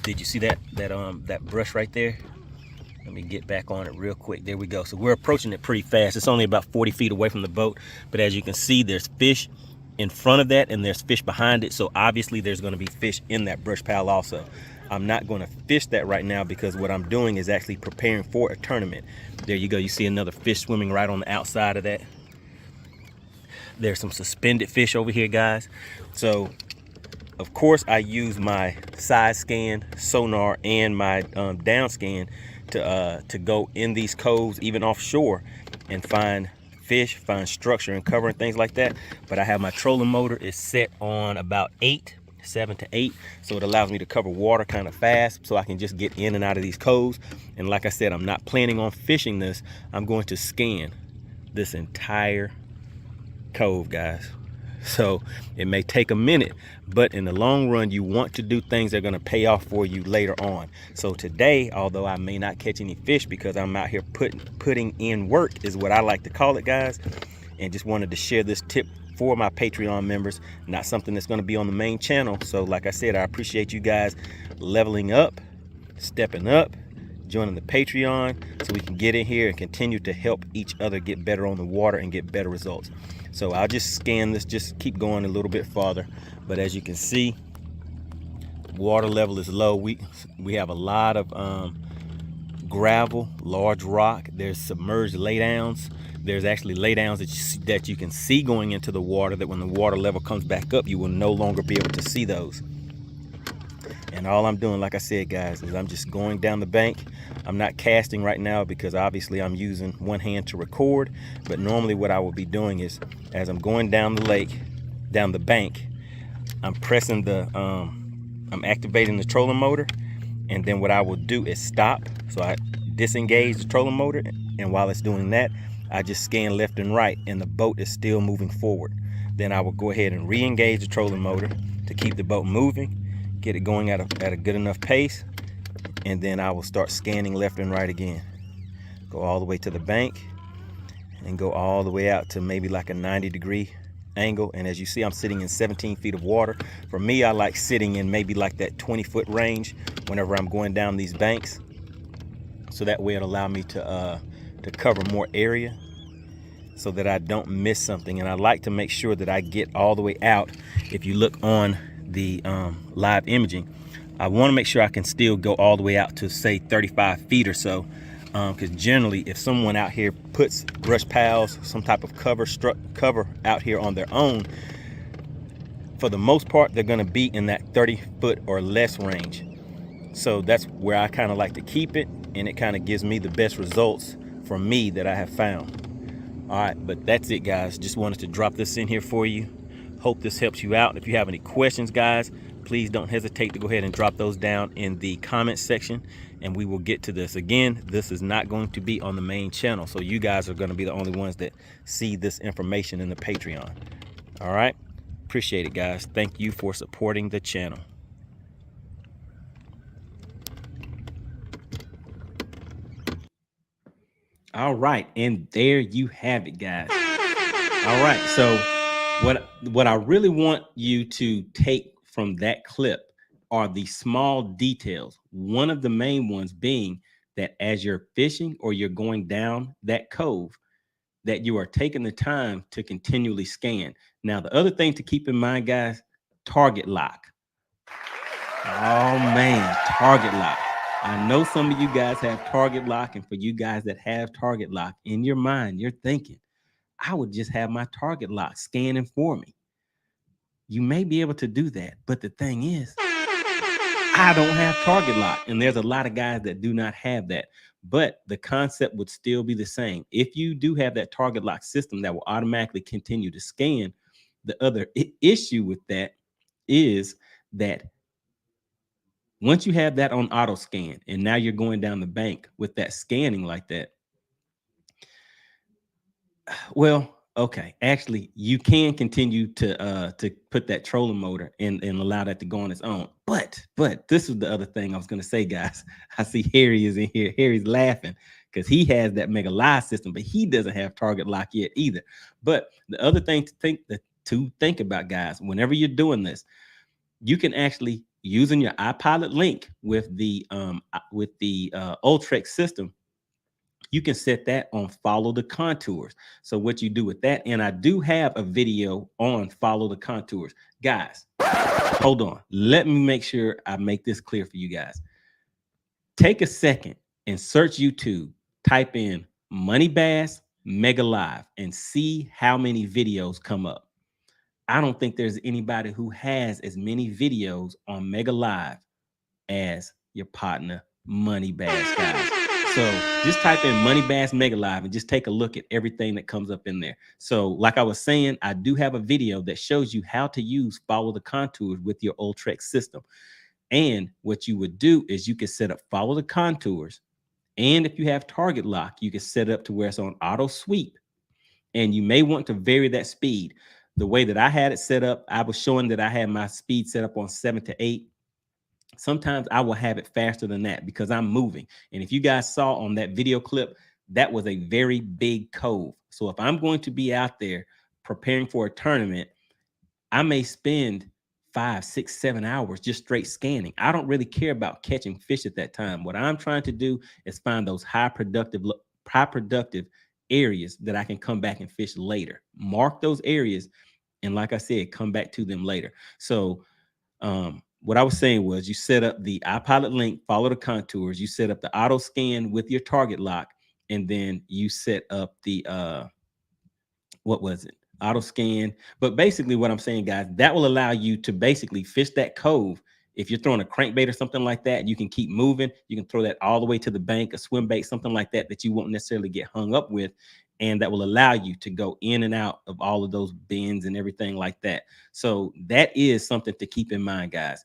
Did you see that brush right there? Let me get back on it real quick. There we go. So we're approaching it pretty fast. It's only about 40 feet away from the boat, but as you can see, there's fish in front of that and there's fish behind it. So obviously there's going to be fish in that brush pile also. I'm not going to fish that right now because what I'm doing is actually preparing for a tournament. There you go. You see another fish swimming right on the outside of that. There's some suspended fish over here, guys. So of course I use my side scan, sonar, and my down scan to go in these coves, even offshore, and find fish, find structure and cover and things like that. But I have my trolling motor is set on about 7 to 8, so it allows me to cover water kind of fast, so I can just get in and out of these coves. And like I said, I'm not planning on fishing this. I'm going to scan this entire cove, guys. So it may take a minute, but in the long run, you want to do things that are going to pay off for you later on. So today, although I may not catch any fish because I'm out here putting in work, is what I like to call it, guys. And just wanted to share this tip for my Patreon members, not something that's going to be on the main channel. So like I said, I appreciate you guys leveling up, stepping up, joining the Patreon, so we can get in here and continue to help each other get better on the water and get better results. So I'll just scan this, just keep going a little bit farther. But as you can see, water level is low. We have a lot of gravel, large rock. There's submerged laydowns. There's actually laydowns that you can see going into the water, that when the water level comes back up, you will no longer be able to see those. And all I'm doing, like I said, guys, is I'm just going down the bank. I'm not casting right now because obviously I'm using one hand to record. But normally what I will be doing is, as I'm going down the lake, down the bank, I'm pressing I'm activating the trolling motor. And then what I will do is stop. So I disengage the trolling motor. And while it's doing that, I just scan left and right, and the boat is still moving forward. Then I will go ahead and re-engage the trolling motor to keep the boat moving, get it going at a good enough pace, and then I will start scanning left and right again. Go all the way to the bank and go all the way out to maybe like a 90-degree angle. And as you see, I'm sitting in 17 feet of water. For me, I like sitting in maybe like that 20-foot range whenever I'm going down these banks, so that way it'll allow me to cover more area so that I don't miss something. And I like to make sure that I get all the way out. If you look on the live imaging, I want to make sure I can still go all the way out to say 35 feet or so, because generally if someone out here puts brush piles, some type of cover out here on their own, for the most part they're going to be in that 30-foot or less range. So that's where I kind of like to keep it, and it kind of gives me the best results for me that I have found. All right, but that's it, guys. Just wanted to drop this in here for you. Hope this helps you out. If you have any questions, guys, please don't hesitate to go ahead and drop those down in the comment section, and we will get to this. Again, this is not going to be on the main channel, so you guys are going to be the only ones that see this information in the Patreon. All right, appreciate it, guys. Thank you for supporting the channel. All right, and there you have it, guys. All right, so what I really want you to take from that clip are the small details. One of the main ones being that as you're fishing or you're going down that cove, that you are taking the time to continually scan. Now, the other thing to keep in mind, guys, target lock. Oh man, target lock. I know some of you guys have target lock, and for you guys that have target lock, in your mind, you're thinking, I would just have my target lock scanning for me. You may be able to do that, but the thing is, I don't have target lock, and there's a lot of guys that do not have that. But the concept would still be the same. If you do have that target lock system that will automatically continue to scan, the other issue with that is that once you have that on auto scan, and now you're going down the bank with that scanning like that, well, okay, actually, you can continue to put that trolling motor and allow that to go on its own. But this is the other thing I was gonna say, guys. I see Harry is in here. Harry's laughing because he has that Mega Live system, but he doesn't have target lock yet either. But the other thing to think about, guys, whenever you're doing this, you can actually, using your iPilot link with the Ultrex system, you can set that on follow the contours. So what you do with that, and I do have a video on follow the contours. Guys, hold on. Let me make sure I make this clear for you guys. Take a second and search YouTube. Type in MoneyBass Mega Live and see how many videos come up. I don't think there's anybody who has as many videos on Mega Live as your partner MoneyBass, guys. So just type in MoneyBass Mega Live and just take a look at everything that comes up in there. So like I was saying, I do have a video that shows you how to use follow the contours with your Ultrex system. And what you would do is you can set up follow the contours. And if you have target lock, you can set it up to where it's on auto sweep. And you may want to vary that speed. The way that I had it set up, I was showing that I had my speed set up on 7 to 8. Sometimes I will have it faster than that because I'm moving. And if you guys saw on that video clip, that was a very big cove. So if I'm going to be out there preparing for a tournament, I may spend 5, 6, 7 hours just straight scanning. I don't really care about catching fish at that time. What I'm trying to do is find those high productive areas that I can come back and fish later. Mark those areas, and like I said, come back to them later. So what I was saying was you set up the iPilot link, follow the contours, you set up the auto scan with your target lock, and then you set up the what was it? Auto scan. But basically what I'm saying, guys, that will allow you to basically fish that cove. If you're throwing a crankbait or something like that, you can keep moving. You can throw that all the way to the bank, a swim bait, something like that, that you won't necessarily get hung up with. And that will allow you to go in and out of all of those bends and everything like that. So that is something to keep in mind, guys.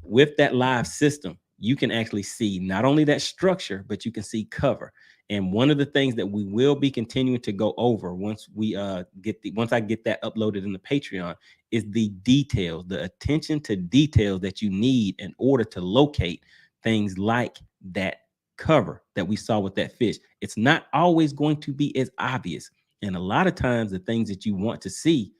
With that live system, you can actually see not only that structure, but you can see cover. And one of the things that we will be continuing to go over once we once I get that uploaded in the Patreon is the details, the attention to details that you need in order to locate things like that cover that we saw with that fish. It's not always going to be as obvious. And a lot of times the things that you want to see,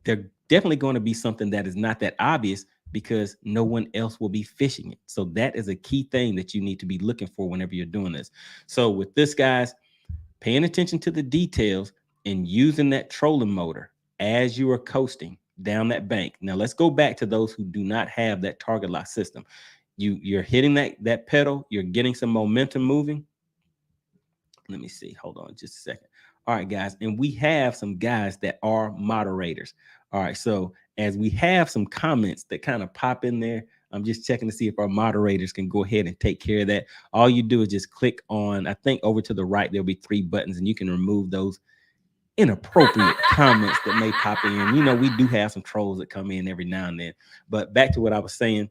they're definitely going to be something that is not that obvious because no one else will be fishing it. So that is a key thing that you need to be looking for whenever you're doing this. So with this, guys, paying attention to the details and using that trolling motor as you are coasting down that bank. Now let's go back to those who do not have that target lock system. You're hitting that pedal, you're getting some momentum moving. Let me see. Hold on just a second. All right, guys. And we have some guys that are moderators. All right. So as we have some comments that kind of pop in there, I'm just checking to see if our moderators can go ahead and take care of that. All you do is just click on, I think over to the right, there'll be 3 buttons and you can remove those inappropriate comments that may pop in. You know, we do have some trolls that come in every now and then. But back to what I was saying.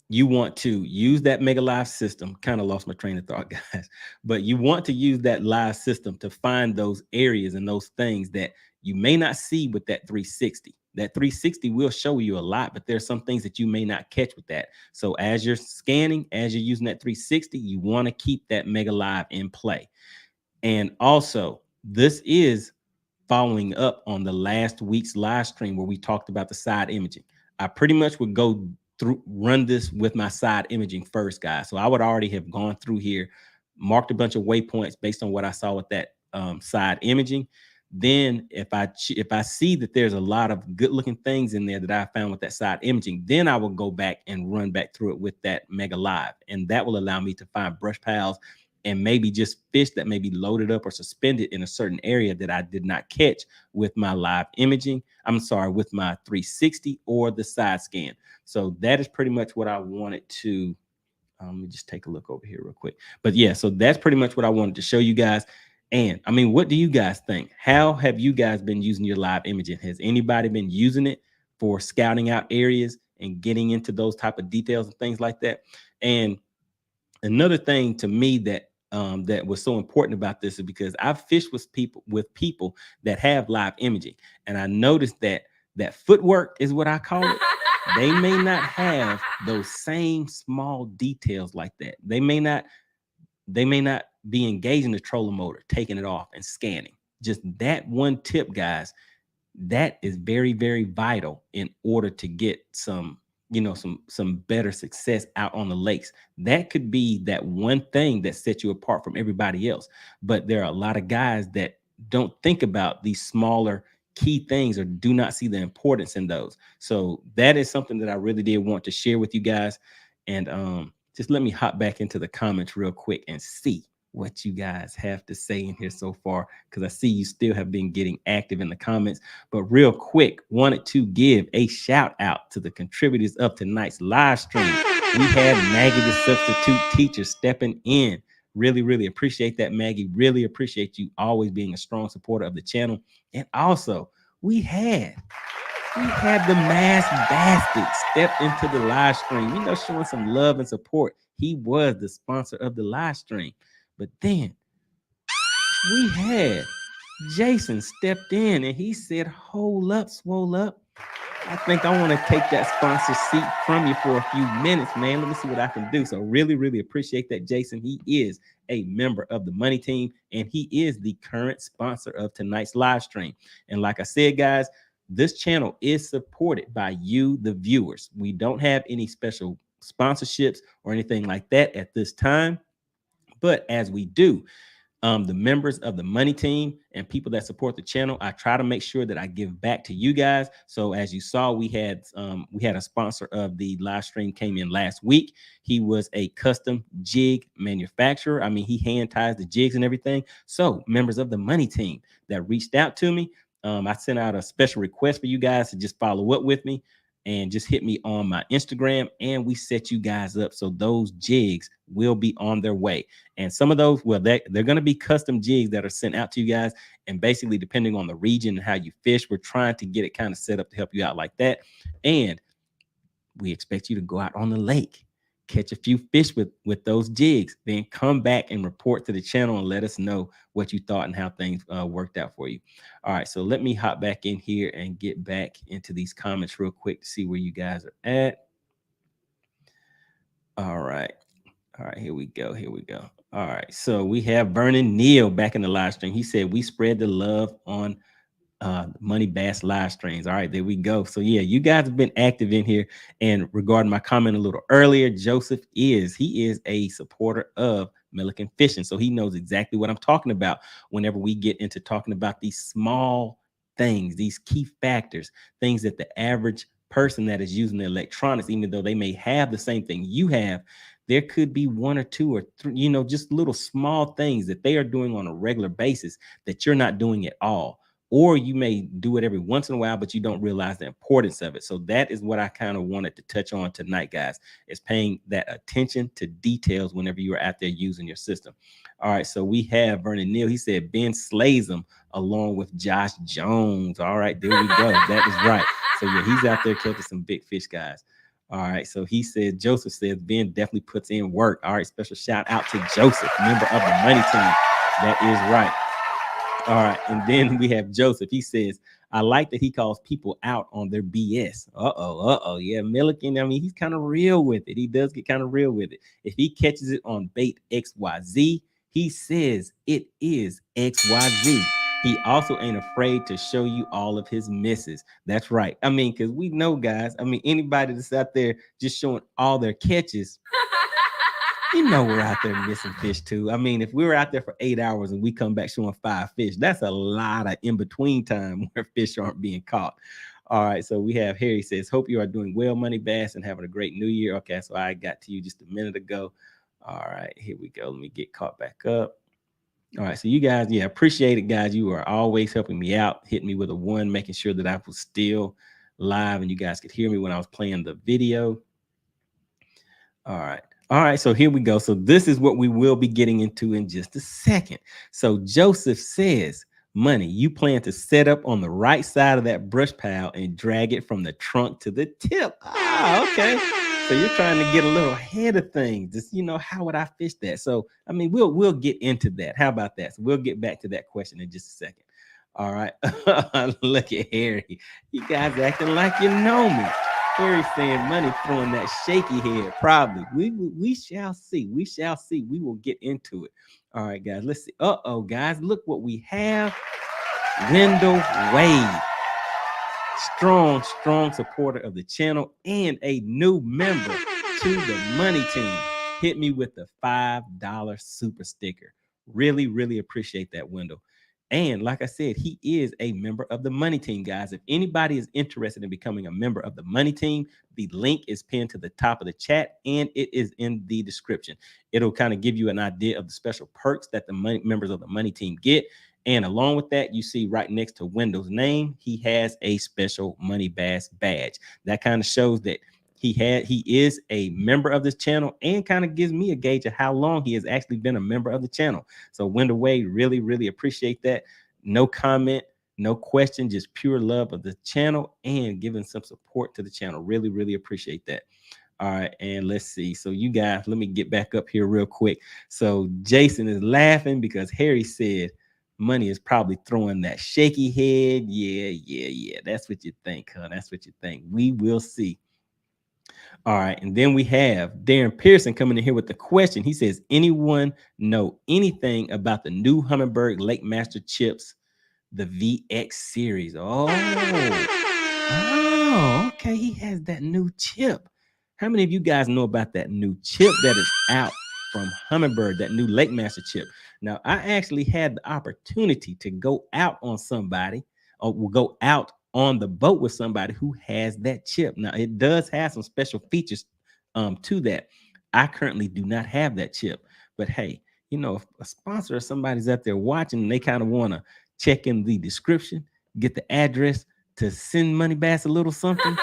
You want to use that Mega Live system. Kind of lost my train of thought, guys. But you want to use that live system to find those areas and those things that you may not see with that 360. That 360 will show you a lot, but there's some things that you may not catch with that. So as you're scanning, as you're using that 360, you want to keep that Mega Live in play. And also, this is following up on the last week's live stream where we talked about the side imaging. I pretty much would go run this with my side imaging first, guys. So I would already have gone through here, marked a bunch of waypoints based on what I saw with that side imaging. Then if I see that there's a lot of good looking things in there that I found with that side imaging, then I will go back and run back through it with that Mega Live. And that will allow me to find brush piles and maybe just fish that may be loaded up or suspended in a certain area that I did not catch with my live imaging. I'm sorry, with my 360 or the side scan. So that is pretty much what I wanted to, let me just take a look over here real quick. But yeah, so that's pretty much what I wanted to show you guys. And I mean, what do you guys think? How have you guys been using your live imaging? Has anybody been using it for scouting out areas and getting into those type of details and things like that? And another thing to me that that was so important about this is because I've fished with people that have live imaging, and I noticed that footwork is what I call it. They may not have those same small details like that. They may not be engaging the trolling motor, taking it off and scanning. Just that one tip, guys, that is very, very vital in order to get some, you know, some better success out on the lakes. That could be that one thing that sets you apart from everybody else. But there are a lot of guys that don't think about these smaller key things or do not see the importance in those. So that is something that I really did want to share with you guys. And just let me hop back into the comments real quick and see what you guys have to say in here so far, because I see you still have been getting active in the comments. But real quick, wanted to give a shout out to the contributors of tonight's live stream. We had Maggie, the substitute teacher, stepping in. Really, really appreciate that, Maggie. Really appreciate you always being a strong supporter of the channel. And also, we had the mass bastard step into the live stream, showing some love and support. He was the sponsor of the live stream. But then we had Jason stepped in and he said, hold up, swole up. I think I want to take that sponsor seat from you for a few minutes, man. Let me see what I can do. So really, really appreciate that, Jason. He is a member of the Money Team, and he is the current sponsor of tonight's live stream. And like I said, guys, this channel is supported by you, the viewers. We don't have any special sponsorships or anything like that at this time. But as we do, the members of the Money Team and people that support the channel, I try to make sure that I give back to you guys. So as you saw, we had a sponsor of the live stream came in last week. He was a custom jig manufacturer. I mean, he hand ties the jigs and everything. So members of the Money Team that reached out to me, I sent out a special request for you guys to just follow up with me and just hit me on my Instagram, and we set you guys up so those jigs will be on their way. And some of those, well, they're going to be custom jigs that are sent out to you guys. And basically, depending on the region and how you fish, we're trying to get it kind of set up to help you out like that. And we expect you to go out on the lake, catch a few fish with those jigs, then come back and report to the channel and let us know what you thought and how things worked out for you. All right, so let me hop back in here and get back into these comments real quick to see where you guys are at. All right, here we go. All right, so we have Vernon Neal back in the live stream. He said we spread the love on MoneyBass live streams. All right, there we go. So yeah, you guys have been active in here. And regarding my comment a little earlier, Joseph is a supporter of Milliken Fishing, so he knows exactly what I'm talking about whenever we get into talking about these small things, these key factors, things that the average person that is using the electronics, even though they may have the same thing you have, there could be one or two or three, just little small things that they are doing on a regular basis that you're not doing at all. Or you may do it every once in a while, but you don't realize the importance of it. So that is what I kind of wanted to touch on tonight, guys, is paying that attention to details whenever you are out there using your system. All right, so we have Vernon Neal. He said Ben slays them along with Josh Jones. All right, there we go. That is right. So yeah, he's out there catching some big fish, guys. All right, so he said, Joseph says Ben definitely puts in work. All right, special shout out to Joseph, member of the Money Team. That is right. All right, and then we have Joseph. He says, I like that he calls people out on their BS. Yeah, Milliken, I mean, he's kind of real with it. He does get kind of real with it. If he catches it on bait XYZ, he says it is XYZ. He also ain't afraid to show you all of his misses. That's right. I mean, because we know, guys, I mean, anybody that's out there just showing all their catches, we're out there missing fish too. I mean, if we were out there for 8 hours and we come back showing 5 fish, that's a lot of in-between time where fish aren't being caught. All right, so we have Harry says, hope you are doing well, MoneyBass, and having a great new year. Okay, so I got to you just a minute ago. All right, here we go. Let me get caught back up. All right, so you guys, yeah, appreciate it, guys. You are always helping me out, hitting me with a 1, making sure that I was still live and you guys could hear me when I was playing the video. All right, so here we go. So this is what we will be getting into in just a second. So Joseph says, Money, you plan to set up on the right side of that brush pile and drag it from the trunk to the tip. Ah, okay. So you're trying to get a little ahead of things. Just, how would I fish that? So, I mean, we'll get into that. How about that? So we'll get back to that question in just a second. All right. Look at Harry. You guys acting like you know me. Harry saying Money throwing that shaky head. Probably. We shall see. We shall see. We will get into it. All right, guys. Let's see. Guys. Look what we have. Wendell Wade. Strong supporter of the channel and a new member to the Money Team. Hit me with the $5 super sticker. Really, really appreciate that, Wendell. And like I said, he is a member of the Money Team, guys. If anybody is interested in becoming a member of the Money Team, the link is pinned to the top of the chat and it is in the description. It'll kind of give you an idea of the special perks that the members of the Money Team get. And along with that, you see right next to Wendell's name, he has a special MoneyBass badge. That kind of shows that He is a member of this channel and kind of gives me a gauge of how long he has actually been a member of the channel. So Wendell Wade, really, really appreciate that. No comment, no question, just pure love of the channel and giving some support to the channel. Really, really appreciate that. All right, and let's see. So you guys, let me get back up here real quick. So Jason is laughing because Harry said Money is probably throwing that shaky head. Yeah. That's what you think, huh? That's what you think. We will see. All right, and then we have Darren Pearson coming in here with the question. He says, anyone know anything about the new Humminbird Lake Master chips, the VX series? Okay. He has that new chip. How many of you guys know about that new chip that is out from Humminbird, that new Lake Master chip? Now, I actually had the opportunity to go out on somebody, or will go out on the boat with somebody who has that chip. Now, it does have some special features to that. I currently do not have that chip, but hey, you know, if a sponsor or somebody's out there watching and they kind of want to check in the description, get the address to send MoneyBass a little something,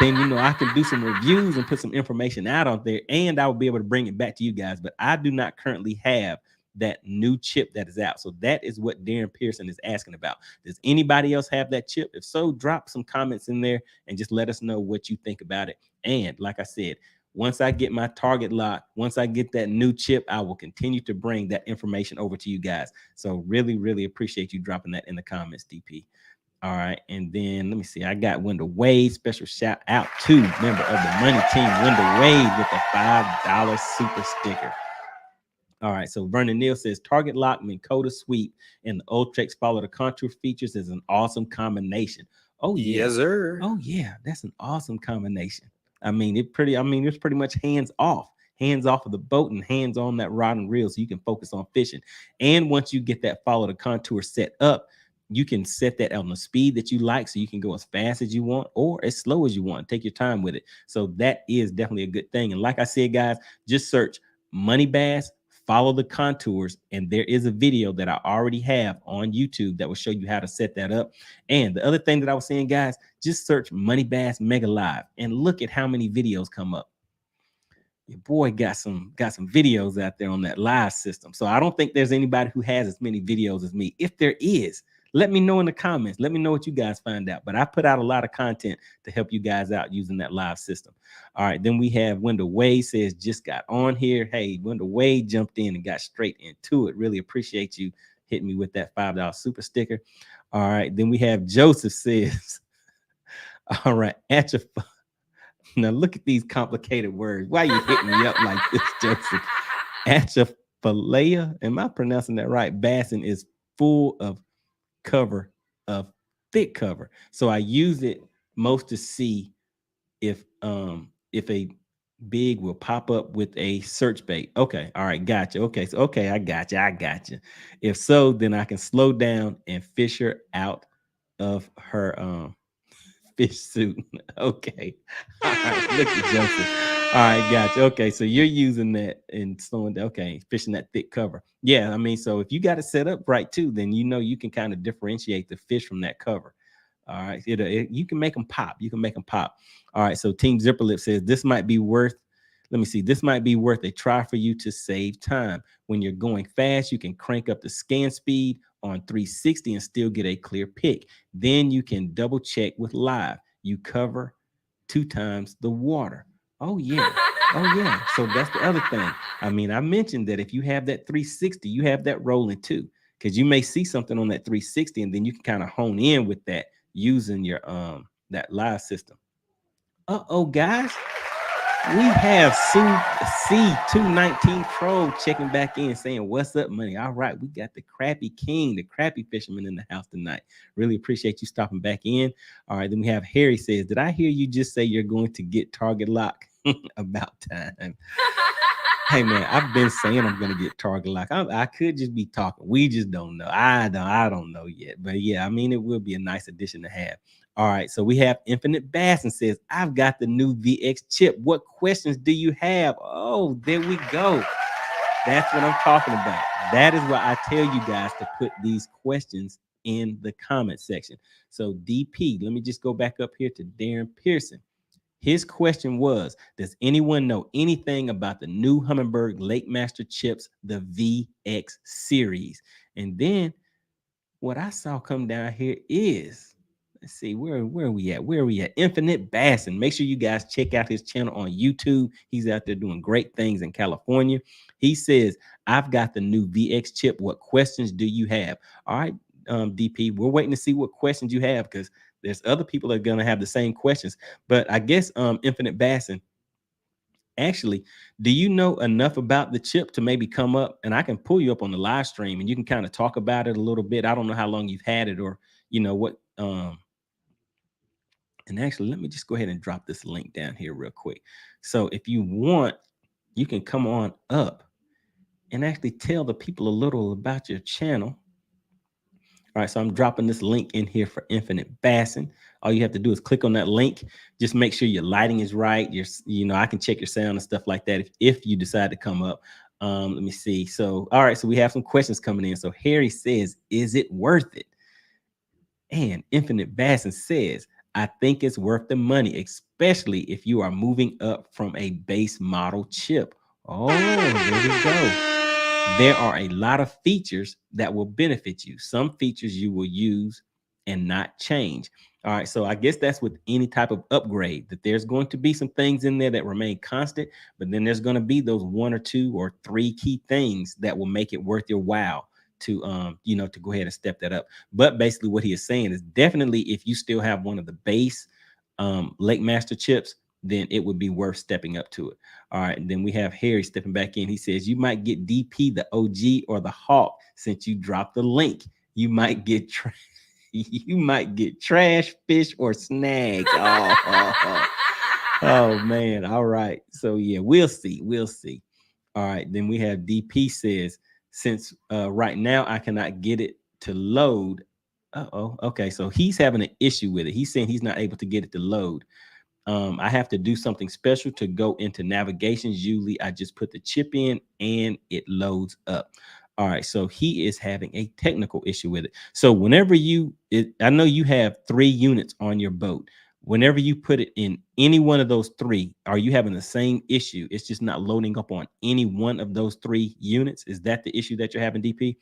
then you know I can do some reviews and put some information out on there, and I will be able to bring it back to you guys. But I do not currently have that new chip that is out. So that is what Darren Pearson is asking about. Does anybody else have that chip? If so, drop some comments in there and just let us know what you think about it. And like I said, once I get my target lock, once I get that new chip, I will continue to bring that information over to you guys. So really, really appreciate you dropping that in the comments, DP. All right, and then let me see. I got Wendell Wade. Special shout out to member of the money team, Wendell Wade, with a $5 super sticker. All right, so Vernon Neal says target lock, Minn Kota sweep, and the Ultrex follow the contour features is an awesome combination. Oh yeah, yes, sir. Oh yeah, that's an awesome combination. It's pretty much hands off of the boat and hands on that rod and reel, so you can focus on fishing. And once you get that follow the contour set up, you can set that on the speed that you like, so you can go as fast as you want or as slow as you want. Take your time with it. So that is definitely a good thing. And like I said, guys, just search MoneyBass, follow the contours, and there is a video that I already have on YouTube that will show you how to set that up. And the other thing that I was saying, guys, just search MoneyBass Mega Live and look at how many videos come up. Your boy got some videos out there on that live system. So I don't think there's anybody who has as many videos as me. If there is, let me know in the comments. Let me know what you guys find out. But I put out a lot of content to help you guys out using that live system. All right, then we have Wendell Wade says, just got on here. Hey, Wendell Wade jumped in and got straight into it. Really appreciate you hitting me with that $5 super sticker. All right, then we have Joseph says, all right, at your now look at these complicated words. Why are you hitting me up like this, Joseph? Atchafalaya, am I pronouncing that right? Bassin is full of thick cover. So I use it most to see if a big will pop up with a search bait. Okay, all right, gotcha. Okay, so okay, I got you. If so, then I can slow down and fish her out of her fish suit. Okay. All right. Look at Joseph. All right, gotcha. Okay, so you're using that and slowing down. Okay, fishing that thick cover. Yeah, so if you got it set up right too, then you know you can kind of differentiate the fish from that cover. All right, you can make them pop. You can make them pop. All right, so Team Zipperlip says this might be worth. Let me see. This might be worth a try for you to save time. When you're going fast, you can crank up the scan speed on 360 and still get a clear pick. Then you can double check with live. You cover 2 times the water. Oh yeah. So that's the other thing. I mentioned that if you have that 360, you have that rolling too, because you may see something on that 360 and then you can kind of hone in with that using your that live system. Guys, we have C219 Pro checking back in saying, what's up, money? All right, we got the crappie king, the crappie fisherman in the house tonight. Really appreciate you stopping back in. All right, then we have Harry says, did I hear you just say you're going to get target lock? About time. Hey man, I've been saying I'm gonna get target lock. I could just be talking. We just don't know. I don't know yet. But yeah, it will be a nice addition to have. All right, so we have Infinite Bass and says, I've got the new VX chip. What questions do you have? Oh, there we go. That's what I'm talking about. That is why I tell you guys to put these questions in the comment section. So DP, let me just go back up here to Darren Pearson. His question was, does anyone know anything about the new Humminbird Lake Master chips, the VX series? And then what I saw come down here is, let's see, where are we at? Where are we at? Infinite Bassin. Make sure you guys check out his channel on YouTube. He's out there doing great things in California. He says, I've got the new VX chip. What questions do you have? All right, DP, we're waiting to see what questions you have, because there's other people that are going to have the same questions. But I guess Infinite Bassin, actually, do you know enough about the chip to maybe come up and I can pull you up on the live stream and you can kind of talk about it a little bit? I don't know how long you've had it, or you know what. And actually, let me just go ahead and drop this link down here real quick. So if you want, you can come on up and actually tell the people a little about your channel. All right, so I'm dropping this link in here for Infinite Bassin. All you have to do is click on that link. Just make sure your lighting is right. I can check your sound and stuff like that if you decide to come up. Let me see. So, all right, so we have some questions coming in. So Harry says, is it worth it? And Infinite Bassin says, I think it's worth the money, especially if you are moving up from a base model chip. Oh, there we go. There are a lot of features that will benefit you. Some features you will use and not change. All right, so I guess that's with any type of upgrade, that there's going to be some things in there that remain constant, but then there's going to be those 1 or 2 or 3 key things that will make it worth your while to to go ahead and step that up. But basically what he is saying is, definitely if you still have one of the base Lake Master chips, then it would be worth stepping up to it. All right, and then we have Harry stepping back in. He says, you might get DP, the OG, or the Hawk. Since you dropped the link, you might get trash, fish, or snag. Oh man. All right, so yeah, we'll see. All right, then we have DP says, since right now I cannot get it to load. Okay, so he's having an issue with it. He's saying he's not able to get it to load. I have to do something special to go into navigations. Usually I just put the chip in and it loads up. All right, so he is having a technical issue with it. So whenever I know you have 3 units on your boat. Whenever you put it in any one of those 3, are you having the same issue? It's just not loading up on any one of those 3 units. Is that the issue that you're having, DP?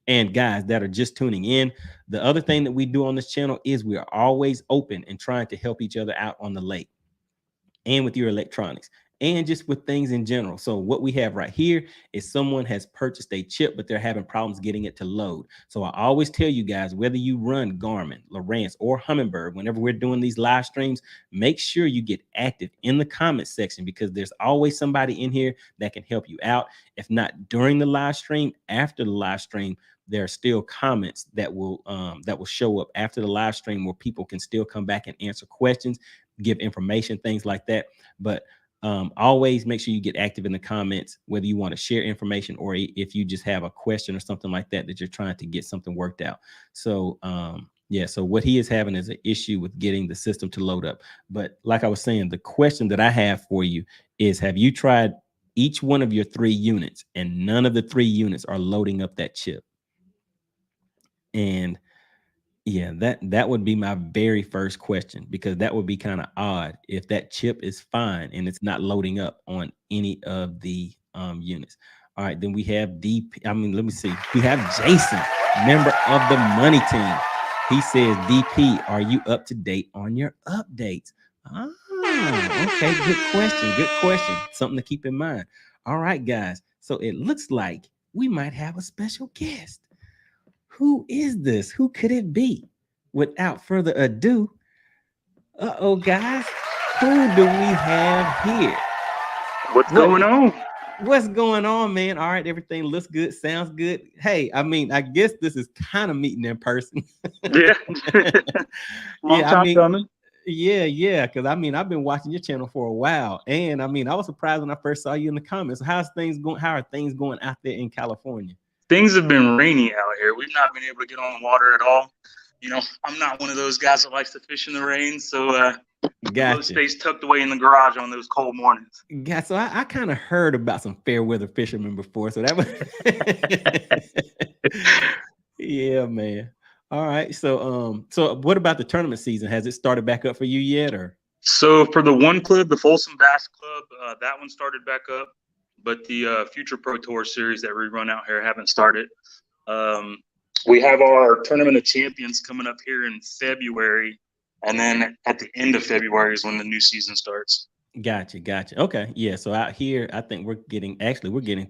And guys that are just tuning in, the other thing that we do on this channel is we are always open and trying to help each other out on the lake and with your electronics and just with things in general. So what we have right here is someone has purchased a chip, but they're having problems getting it to load. So I always tell you guys, whether you run Garmin, Lowrance, or Humminbird, whenever we're doing these live streams, make sure you get active in the comment section, because there's always somebody in here that can help you out. If not during the live stream, after the live stream, there are still comments that will show up after the live stream where people can still come back and answer questions, give information, things like that. But always make sure you get active in the comments, whether you want to share information or if you just have a question or something like that you're trying to get something worked out. So yeah, so what he is having is an issue with getting the system to load up. But like I was saying, the question that I have for you is, have you tried each one of your 3 units and none of the 3 units are loading up that chip? And yeah, that would be my very first question, because that would be kind of odd if that chip is fine and it's not loading up on any of the units. All right, then we have let me see. We have Jason, member of the money team. He says, DP, are you up to date on your updates? Okay, good question. Something to keep in mind. All right, guys. So it looks like we might have a special guest. Who is this? Who could it be? Without further ado, guys, who do we have here? What's going on? What's going on, man? All right, everything looks good, sounds good. Hey, I mean, I guess this is kind of meeting in person. Yeah. Long time coming. Yeah, because I mean, I've been watching your channel for a while, and I mean, I was surprised when I first saw you in the comments. How are things going out there in California? Things have been rainy out here. We've not been able to get on the water at all. You know, I'm not one of those guys that likes to fish in the rain, so boat stays tucked away in the garage on those cold mornings. Yeah, so I kind of heard about some fair weather fishermen before, so that was yeah, man. All right, so what about the tournament season? Has it started back up for you yet, or? So for the one club, the Folsom Bass Club, that one started back up, but the Future Pro Tour series that we run out here haven't started. We have our Tournament of Champions coming up here in February, and then at the end of February is when the new season starts. Gotcha. Okay, yeah. So out here, I think we're getting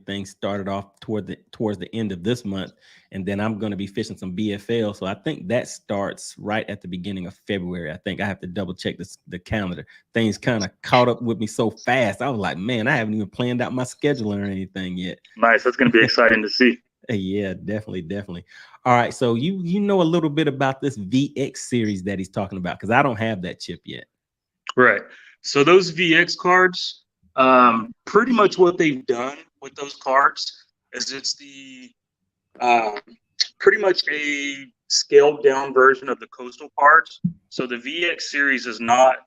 things started off towards the end of this month, and then I'm going to be fishing some BFL. So I think that starts right at the beginning of February. I think I have to double check the calendar. Things kind of caught up with me so fast. I was like, man, I haven't even planned out my schedule or anything yet. Nice. That's going to be exciting to see. Yeah, definitely. All right, so you know a little bit about this VX series that he's talking about, because I don't have that chip yet. Right. So those VX cards, pretty much what they've done with those cards is it's the pretty much a scaled down version of the coastal cards. So the VX series is not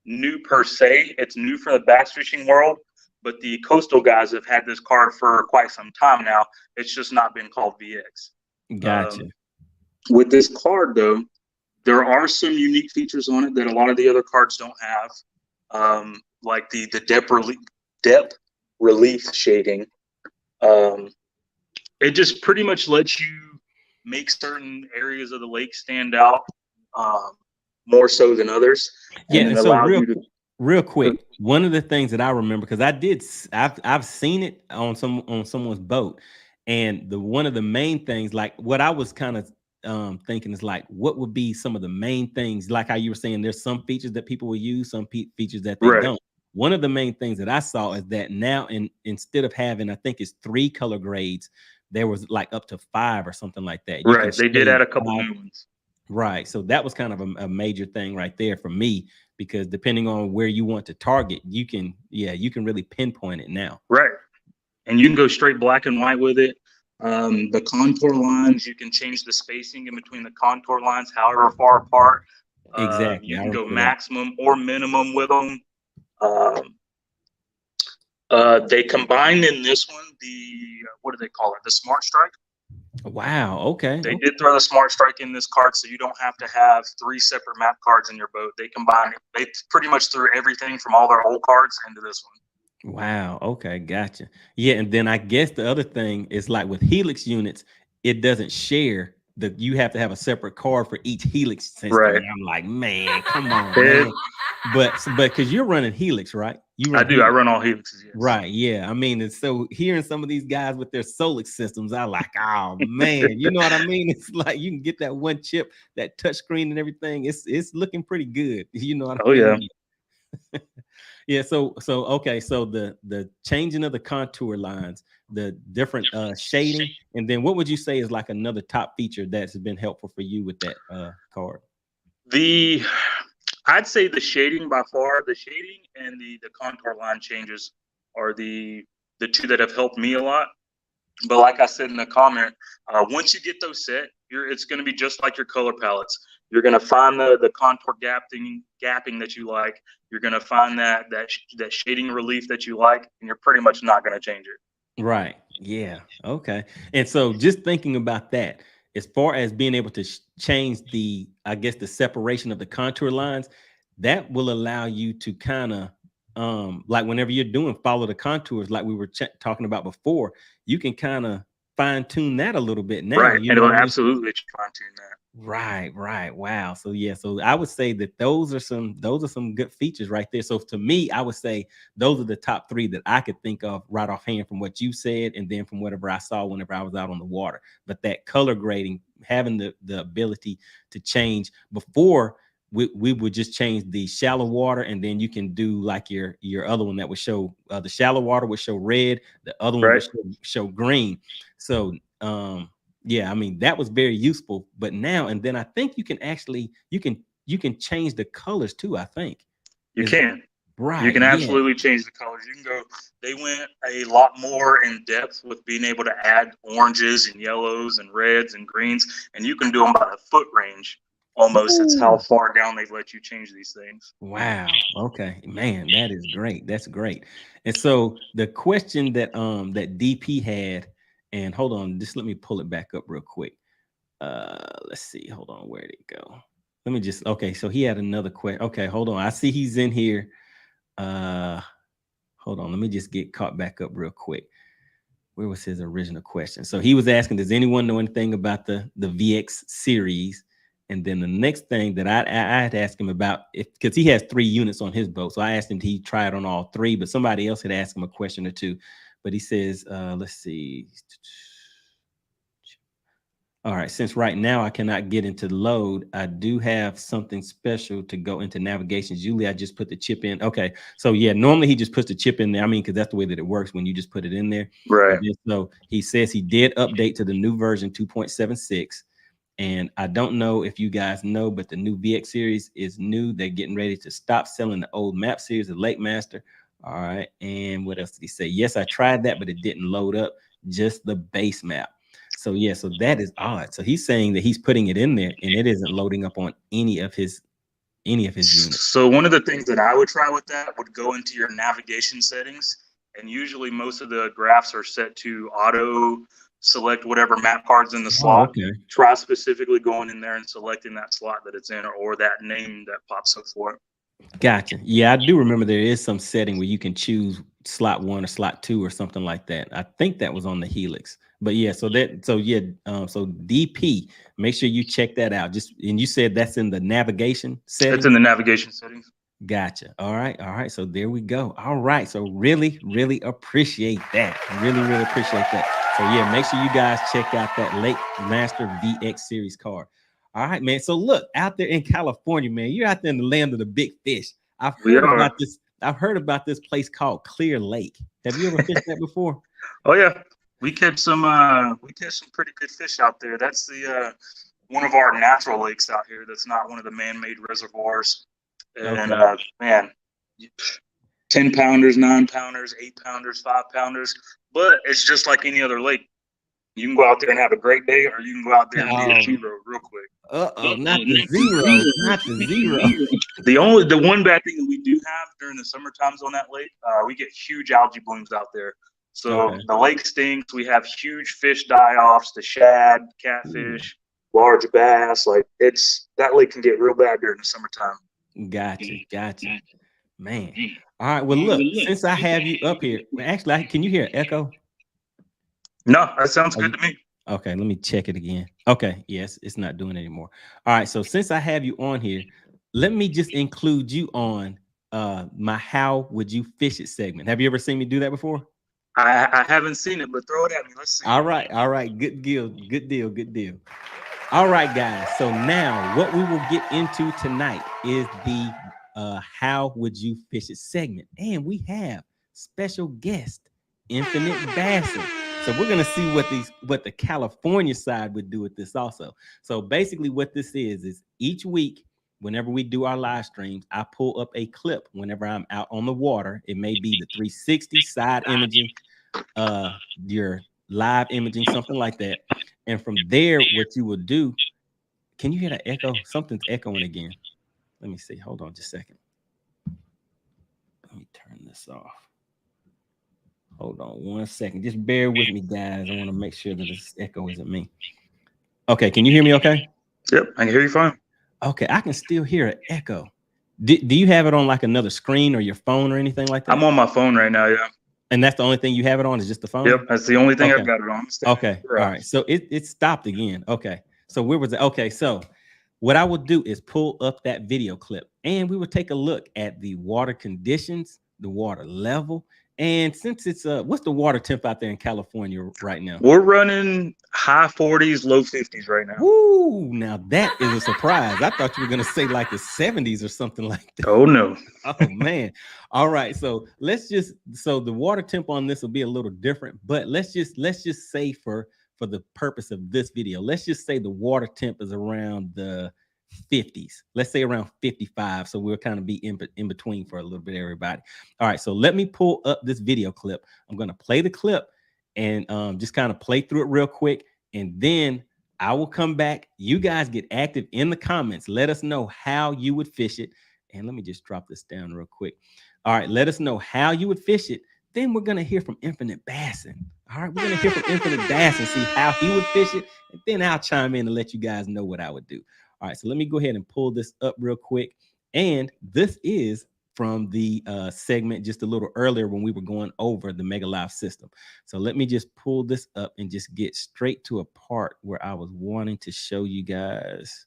new per se. It's new for the bass fishing world, but the coastal guys have had this card for quite some time now. It's just not been called VX. Gotcha. With this card, though, there are some unique features on it that a lot of the other cards don't have, like the depth relief shading. It just pretty much lets you make certain areas of the lake stand out more so than others. Yeah, and so real quick, one of the things that I remember, because I've seen it on someone's boat, and one of the main things, like what I was kind of thinking is like, what would be some of the main things, like how you were saying, there's some features that people will use, some features that they don't. One of the main things that I saw is that now, instead of having, I think it's 3 color grades, there was like up to 5 or something like that. Right. They did add a couple new ones. Right. So that was kind of a major thing right there for me, because depending on where you want to target, you can really pinpoint it now. Right. And you can go straight black and white with it. The contour lines, you can change the spacing in between the contour lines, however far apart. Exactly. You can go maximum or minimum with them. They combined in this one what do they call it? The Smart Strike. Wow. Okay. They did throw the Smart Strike in this card, so you don't have to have 3 separate map cards in your boat. They combined it. They pretty much threw everything from all their old cards into this one. Wow. Okay. Gotcha. Yeah. And then I guess the other thing is, like with Helix units, it doesn't share. You have to have a separate card for each Helix system. Right. And I'm like, man, come on, man. But because you're running Helix, right? I do. Helix. I run all Helixes. Yes. Right. Yeah. I mean, and so hearing some of these guys with their Solix systems, I like, oh man, you know what I mean? It's like you can get that one chip, that touch screen and everything. It's looking pretty good. You know what I mean? Oh yeah. Yeah. So okay. So the changing of the contour lines, the different shading, and then what would you say is like another top feature that's been helpful for you with that card? I'd say the shading by far. The shading and the contour line changes are the 2 that have helped me a lot. But like I said in the comment, once you get those set, it's going to be just like your color palettes. You're going to find the contour gapping that you like. You're going to find that shading relief that you like, and you're pretty much not going to change it. Right. Yeah. Okay. And so just thinking about that, as far as being able to change the separation of the contour lines, that will allow you to kind of like whenever you're doing follow the contours, like we were talking about before, you can kind of fine tune that a little bit now. Right. And it'll absolutely fine tune that. Right. Wow. So yeah, so I would say that those are some good features right there. So to me, I would say those are the top 3 that I could think of right offhand from what you said, and then from whatever I saw whenever I was out on the water. But that color grading, having the ability to change, before we would just change the shallow water, and then you can do like your other one that would show the shallow water would show red, the other one would show green. So yeah, I mean, that was very useful. But now, and then I think you can actually, you can change the colors too, I think. You can. Right. You can absolutely change the colors. You can go, they went a lot more in depth with being able to add oranges and yellows and reds and greens, and you can do them by the foot range. Almost. Ooh. It's how far down they've let you change these things. Wow. Okay, man, that is great. That's great. And so the question that that DP had, and hold on, just let me pull it back up real quick. Let's see. Hold on, where did it go? Let me just, okay, so he had another question. Okay, hold on. I see he's in here. Hold on. Let me just get caught back up real quick. Where was his original question? So he was asking, does anyone know anything about the VX series? And then the next thing that I had asked him about, because he has 3 units on his boat. So I asked him to he try it on all 3, but somebody else had asked him a question or 2. But he says, let's see. All right, since right now I cannot get into load, I do have something special to go into navigation. Usually I just put the chip in. Okay, so yeah, normally he just puts the chip in there. I mean, because that's the way that it works when you just put it in there. Right. So he says he did update to the new version 2.76. And I don't know if you guys know, but the new VX series is new. They're getting ready to stop selling the old map series, the Lake Master. All right, and what else did he say? Yes, I tried that, but it didn't load up, just the base map. So yeah, so that is odd. So he's saying that he's putting it in there and it isn't loading up on any of his units. So one of the things that I would try with that would go into your navigation settings, and usually most of the graphs are set to auto select whatever map card's in the slot. Okay. Try specifically going in there and selecting that slot that it's in, or that name that pops up for it. Gotcha. Yeah, I do remember there is some setting where you can choose slot 1 or slot 2 or something like that. I think that was on the Helix. But yeah, so DP, make sure you check that out. And you said that's in the navigation settings? It's in the navigation settings. Gotcha. All right. So there we go. All right. So really appreciate that. Really appreciate that. So yeah, make sure you guys check out that Lake Master VX series card. All right, man. So look, out there in California, man, you're out there in the land of the big fish. I've heard about this place called Clear Lake. Have you ever fished that before? Oh yeah, we catch some pretty good fish out there. That's the one of our natural lakes out here. That's not one of the man-made reservoirs. And okay. Man, 10 pounders, 9 pounders, 8 pounders, 5 pounders. But it's just like any other lake. You can go out there and have a great day, or you can go out there and be a zero real quick. Not the zero. The one bad thing that we do have during the summer times on that lake, we get huge algae blooms out there. So the lake stinks. We have huge fish die-offs, the shad, catfish, large bass. Like that lake can get real bad during the summertime. Gotcha. Man. All right. Well, look, since I have you up here, actually, can you hear an echo? No, that sounds good to me. Okay, let me check it again. Okay, yes, it's not doing it anymore. All right, so since I have you on here, let me just include you on my How Would You Fish It segment. Have you ever seen me do that before? I haven't seen it, but throw it at me. Let's see. All right. Good deal. All right, guys. So now what we will get into tonight is the How Would You Fish It segment. And we have special guest, Infinite Bassing. So we're gonna see what the California side would do with this also. So basically, what this is each week, whenever we do our live streams, I pull up a clip whenever I'm out on the water. It may be the 360 side imaging, your live imaging, something like that. And from there, what you will do, can you hear that echo? Something's echoing again. Let me see. Hold on just a second. Let me turn this off. Hold on 1 second. Just bear with me, guys. I want to make sure that this echo isn't me. Okay, can you hear me okay? Yep, I can hear you fine. Okay, I can still hear an echo. Do you have it on like another screen or your phone or anything like that? I'm on my phone right now, yeah. And that's the only thing you have it on is just the phone? Yep, that's the only thing I've got it on. Okay, all right. So it stopped again. Okay, so where was it? Okay, so what I will do is pull up that video clip and we will take a look at the water conditions, the water level. And since it's what's the water temp out there in California right now? We're running high 40s, low 50s right now. Woo! Now that is a surprise. I thought you were gonna say like the 70s or something like that. Oh no. Oh man. All right. So so the water temp on this will be a little different, but let's just say for the purpose of this video, let's just say the water temp is around the 50s. Let's say around 55. So we'll kind of be in between for a little bit, everybody. All right. So let me pull up this video clip. I'm going to play the clip and just kind of play through it real quick. And then I will come back. You guys get active in the comments. Let us know how you would fish it. And let me just drop this down real quick. All right. Let us know how you would fish it. Then we're going to hear from Infinite Bassing. All right. We're going to hear from Infinite Bassing, see how he would fish it. And then I'll chime in and let you guys know what I would do. All right, so let me go ahead and pull this up real quick. And this is from the segment just a little earlier when we were going over the Mega Live system. So let me just pull this up and just get straight to a part where I was wanting to show you guys.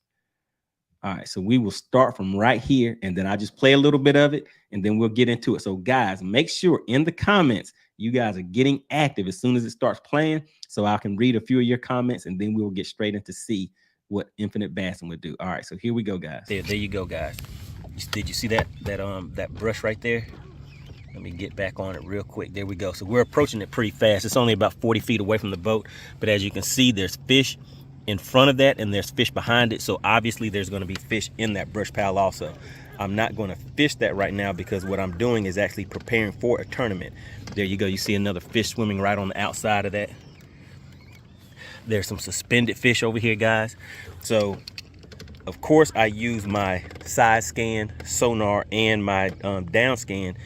All right, so we will start from right here, and then I just play a little bit of it, and then we'll get into it. So guys, make sure in the comments you guys are getting active as soon as it starts playing, so I can read a few of your comments, and then we'll get straight into see what infinite bassing would do. All right, so here we go, guys. There you go, guys. Did you see that brush right there? Let me get back on it real quick. There we go. So we're approaching it pretty fast. It's only about 40 feet away from the boat, but as you can see, there's fish in front of that and there's fish behind it. So obviously there's going to be fish in that brush pile also. I'm not going to fish that right now because what I'm doing is actually preparing for a tournament. There you go. You see another fish swimming right on the outside of that. There's some suspended fish over here, guys. So of course I use my side scan sonar and my down scan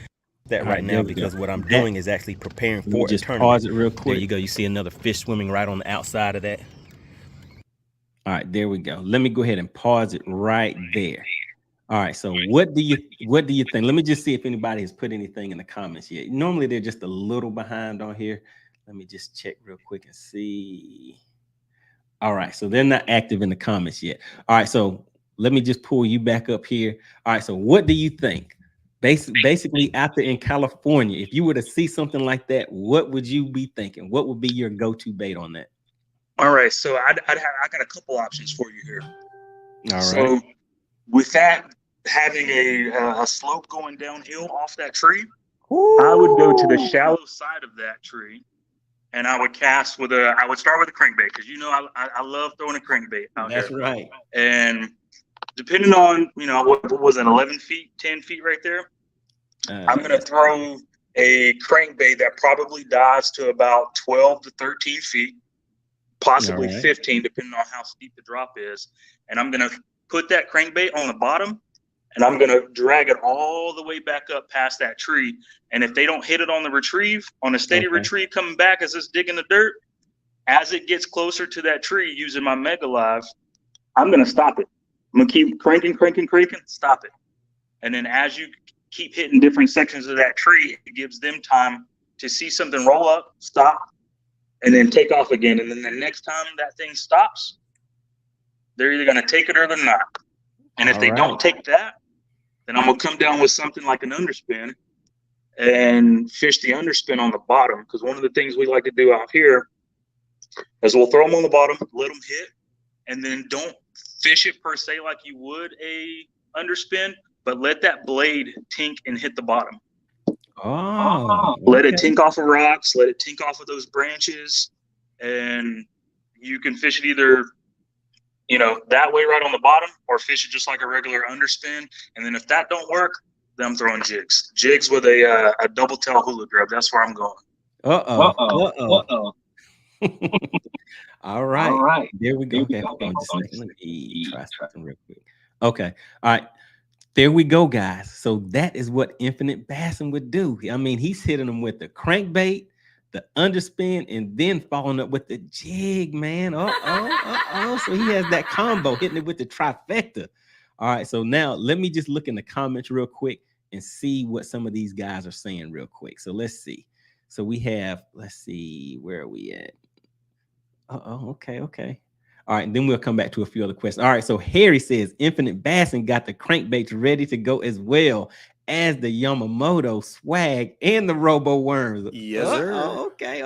that right now because what I'm doing is actually preparing for a tournament. Pause it real quick. There you go. You see another fish swimming right on the outside of that. All right, there we go. Let me go ahead and pause it right there. All right, so what do you think? Let me just see if anybody has put anything in the comments yet. Normally they're just a little behind on here. Let me just check real quick and see. All right, so they're not active in the comments yet. All right, so let me just pull you back up here. All right, so what do you think? Basically, out there in California, if you were to see something like that, what would you be thinking? What would be your go-to bait on that? All right, so I got a couple options for you here. All right. So with that having a slope going downhill off that tree, ooh, I would go to the shallow side of that tree, and I would cast with I would start with a crankbait because I love throwing a crankbait out here. That's right. And depending on what was it, 11 feet, 10 feet right there, I'm gonna throw a crankbait that probably dives to about 12 to 13 feet. Possibly 15, depending on how steep the drop is. And I'm going to put that crankbait on the bottom, and I'm going to drag it all the way back up past that tree. And if they don't hit it on the retrieve, on a steady retrieve coming back as it's digging the dirt, as it gets closer to that tree using my Mega Live, I'm going to stop it. I'm going to keep cranking, stop it. And then as you keep hitting different sections of that tree, it gives them time to see something roll up, stop, and then take off again. And then the next time that thing stops, they're either going to take it or they're not. And if they don't take that, then I'm going to come down with something like an underspin and fish the underspin on the bottom. Because one of the things we like to do out here is we'll throw them on the bottom, let them hit, and then don't fish it per se like you would a underspin, but let that blade tink and hit the bottom. Let it tink off of rocks, let it tink off of those branches, and you can fish it either that way right on the bottom, or fish it just like a regular underspin. And then if that don't work, then I'm throwing jigs with a double tail hula grub. That's where I'm going. All right, there we go. Okay, hold on just a second. Let me try something real quick. Okay, all right. There we go, guys. So that is what infinite bassing would do. I mean, he's hitting them with the crankbait, the underspin, and then following up with the jig, man. So he has that combo, hitting it with the trifecta. All right, so now let me just look in the comments real quick and see what some of these guys are saying real quick. So let's see. So we have, let's see, where are we at? Okay. All right, and then we'll come back to a few other questions. All right, so Harry says Infinite Bassing got the crankbaits ready to go as well as the Yamamoto swag and the Robo Worms. Yes, sir. Okay.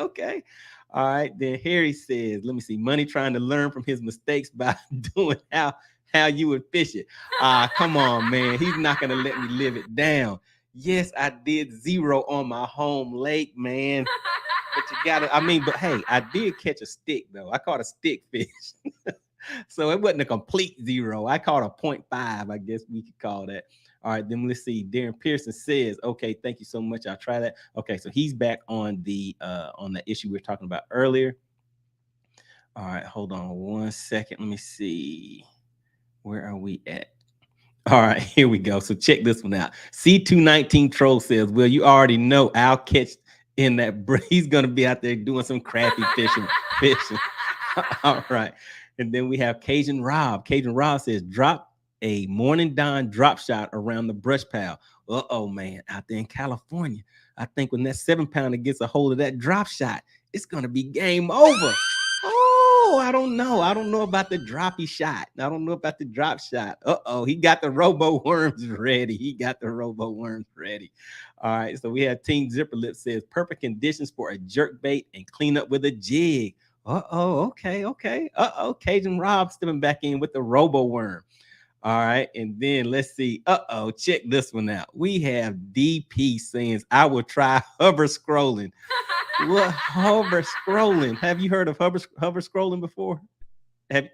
All right, then Harry says, let me see, Money trying to learn from his mistakes by doing how you would fish it. Come on, man. He's not going to let me live it down. Yes, I did 0 on my home lake, man. But you gotta, but hey, I did catch a stick though. I caught a stick fish. So it wasn't a complete 0. I caught a 0.5, I guess we could call that. All right, then let's see. Darren Pearson says, okay, thank you so much. I'll try that. Okay, so he's back on the issue we were talking about earlier. All right, hold on 1 second. Let me see. Where are we at? All right, here we go. So check this one out. C219 Troll says, well, you already know I'll catch in that. He's going to be out there doing some crappy fishing. All right. And then we have Cajun Rob. Cajun Rob says, drop a morning dawn drop shot around the brush pile. Uh-oh, man, out there in California. I think when that 7-pounder gets a hold of that drop shot, it's going to be game over. Oh, I don't know. I don't know about the droppy shot. I don't know about the drop shot. Uh-oh, he got the robo worms ready. He got the robo worms ready. All right, so we have Team Zipper Lip says, perfect conditions for a jerk bait and clean up with a jig. Uh-oh, okay. Uh-oh, Cajun Rob stepping back in with the robo worm. All right, and then let's see. Uh-oh, check this one out. We have DP saying, I will try hover scrolling. What hover scrolling? Have you heard of hover scrolling before? Have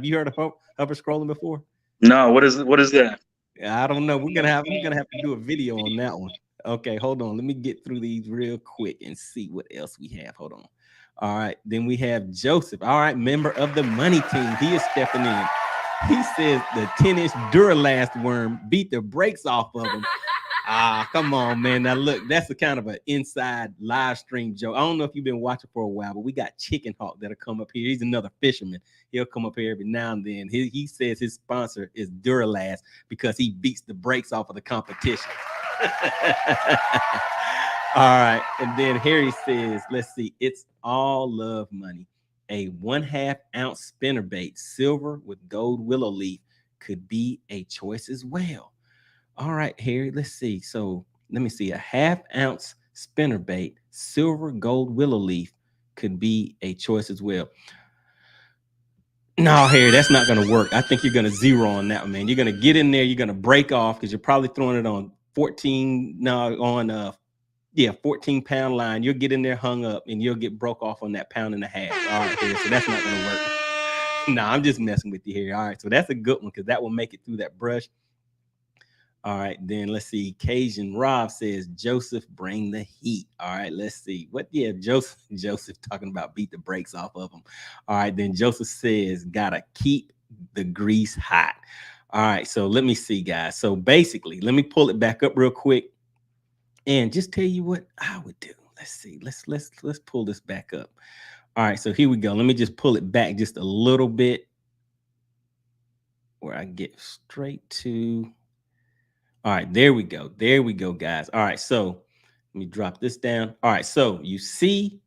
you heard of hover scrolling before? No, what is that? I don't know. I'm gonna have to do a video on that one. Okay, hold on. Let me get through these real quick and see what else we have. Hold on. All right, then we have Joseph. All right, member of the money team. He is stepping in. He says the 10-inch Duralast worm beat the brakes off of him. Come on, man. Now, look, that's a kind of an inside live stream joke. I don't know if you've been watching for a while, but we got Chicken Hawk that'll come up here. He's another fisherman. He'll come up here every now and then. He says his sponsor is Duralast because he beats the brakes off of the competition. All right. And then Harry says, let's see, it's all love money. A 1/2 ounce spinnerbait, silver with gold willow leaf, could be a choice as well. All right, Harry, let's see. So let me see. A 1/2 ounce spinnerbait, silver gold willow leaf, could be a choice as well. No, Harry, that's not going to work. I think you're going to zero on that one, man. You're going to get in there. You're going to break off because you're probably throwing it on 14-pound line. You'll get in there hung up and you'll get broke off on that 1.5 pounds. All right, Harry, so that's not going to work. No, I'm just messing with you here. All right, so that's a good one because that will make it through that brush. All right, then let's see. Cajun Rob says, Joseph, bring the heat. All right, let's see. What? Yeah, Joseph talking about beat the brakes off of him. All right, then Joseph says, gotta keep the grease hot. All right, so let me see, guys. So basically, let me pull it back up real quick and just tell you what I would do. Let's see. Let's pull this back up. All right, so here we go. Let me just pull it back just a little bit where I get straight to. All right, there we go. There we go, guys. All right, so let me drop this down. All right, so you see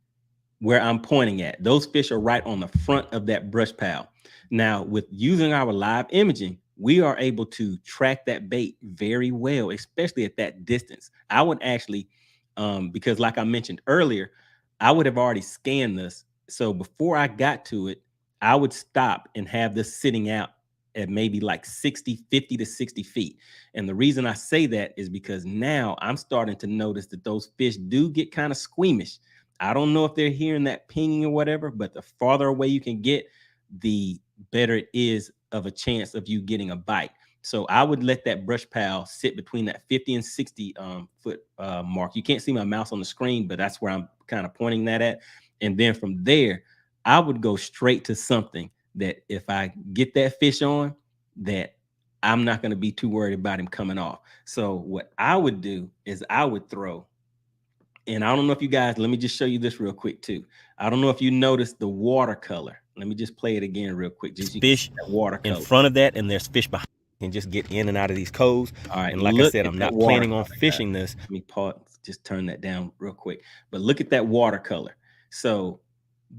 where I'm pointing at. Those fish are right on the front of that brush pile. Now, with using our live imaging, we are able to track that bait very well, especially at that distance. I would actually, because like I mentioned earlier, I would have already scanned this. So before I got to it, I would stop and have this sitting out at maybe like 50 to 60 feet. And the reason I say that is because now I'm starting to notice that those fish do get kind of squeamish. I don't know if they're hearing that pinging or whatever, but the farther away you can get, the better it is of a chance of you getting a bite. So I would let that brush pile sit between that 50 and 60 foot mark. You can't see my mouse on the screen, but that's where I'm kind of pointing that at. And then from there, I would go straight to something that if I get that fish on, that I'm not going to be too worried about him coming off. So what I would do is I would throw, and I don't know if you guys, let me just show you this real quick too. I don't know if you noticed the watercolor. Let me just play it again real quick. Just fish watercolor in front of that, and there's fish behind. And just get in and out of these coves. All right, and like I said, I'm not planning on fishing this. Let me pause, just turn that down real quick. But look at that watercolor. So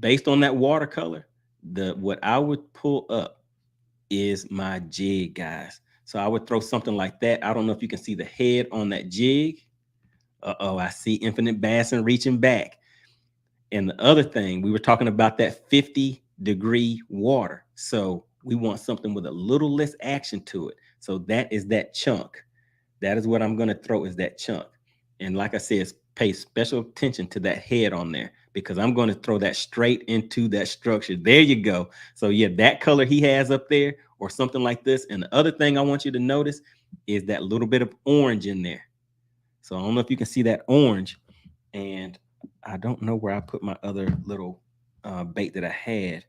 based on that watercolor, what I would pull up is my jig, guys. So I would throw something like that. I don't know if you can see the head on that jig. Uh-oh, I see Infinite Bassing reaching back. And the other thing, we were talking about that 50-degree water. So we want something with a little less action to it. So that is that chunk. That is what I'm going to throw, is that chunk. And like I said, pay special attention to that head on there, because I'm going to throw that straight into that structure. There you go. So yeah, that color he has up there or something like this. And the other thing I want you to notice is that little bit of orange in there. So I don't know if you can see that orange, and I don't know where I put my other little bait that I had.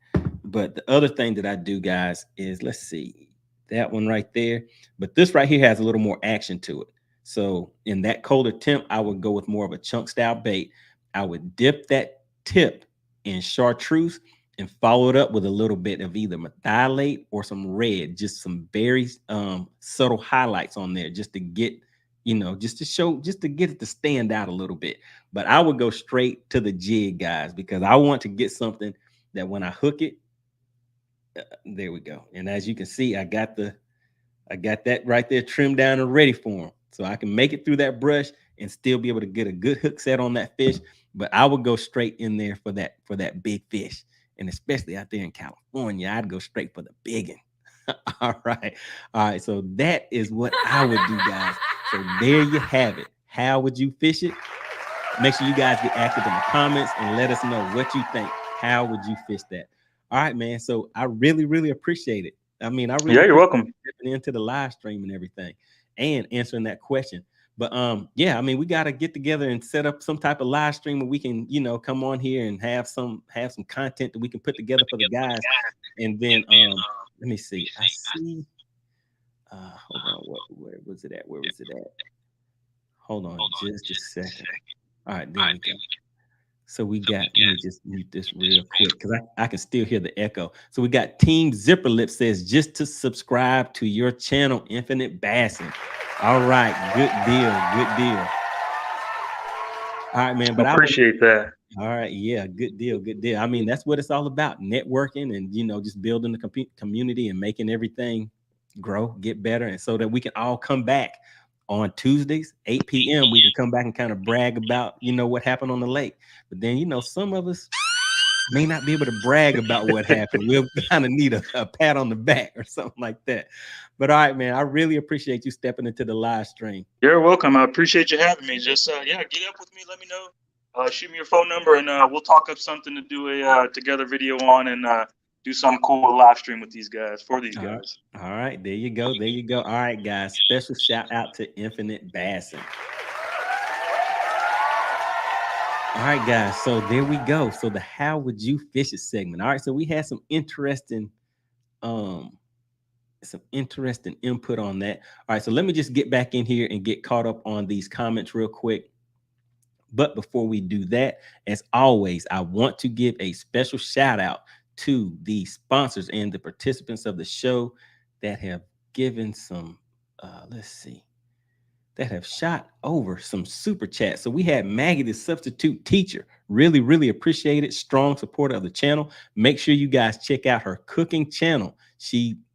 But the other thing that I do, guys, is let's see, that one right there. But this right here has a little more action to it. So in that colder temp, I would go with more of a chunk style bait. I would dip that tip in chartreuse, and follow it up with a little bit of either methylate or some red, just some very subtle highlights on there, just to get, just to show, just to get it to stand out a little bit. But I would go straight to the jig, guys, because I want to get something that when I hook it, there we go. And as you can see, I got that right there trimmed down and ready for them. So I can make it through that brush and still be able to get a good hook set on that fish. But I would go straight in there for that big fish. And especially out there in California, I'd go straight for the big one. All right. So that is what I would do, guys. So there you have it. How would you fish it? Make sure you guys get active in the comments and let us know what you think. How would you fish that? All right, man. So I really, really appreciate it. I mean, I really you're welcome. Stepping into the live stream and everything and answering that question. But yeah, I mean, we got to get together and set up some type of live stream where we can, come on here and have some content that we can put together for the guys. And then let me see. I see. Hold on. Where was it at? Where was it at? Hold on just a second. All right, there we go. So we got, let me just mute this real quick because I can still hear the echo. So we got Team Zipper Lip says, just to subscribe to your channel, Infinite Bassing. All right, good deal. All right, man. But I appreciate that. All right, yeah, good deal. I mean, that's what it's all about, networking and, just building the community and making everything grow, get better, and so that we can all come back on Tuesdays, 8 p.m. We can come back and kind of brag about, what happened on the lake. But then, some of us may not be able to brag about what happened. We'll kind of need a pat on the back or something like that. But all right, man, I really appreciate you stepping into the live stream. You're welcome. I appreciate you having me. Just, get up with me. Let me know. Shoot me your phone number and we'll talk up something to do a together video on and do some cool live stream with these guys for these guys. All right. There you go. All right, guys. Special shout out to Infinite Bassing. All right, guys. So there we go. So the how would you fish it segment. All right. So we had some interesting input on that. All right. So let me just get back in here and get caught up on these comments real quick. But before we do that, as always, I want to give a special shout out to the sponsors and the participants of the show that have given some, that have shot over some super chats. So we had Maggie, the substitute teacher. Really, really appreciate it. Strong supporter of the channel. Make sure you guys check out her cooking channel.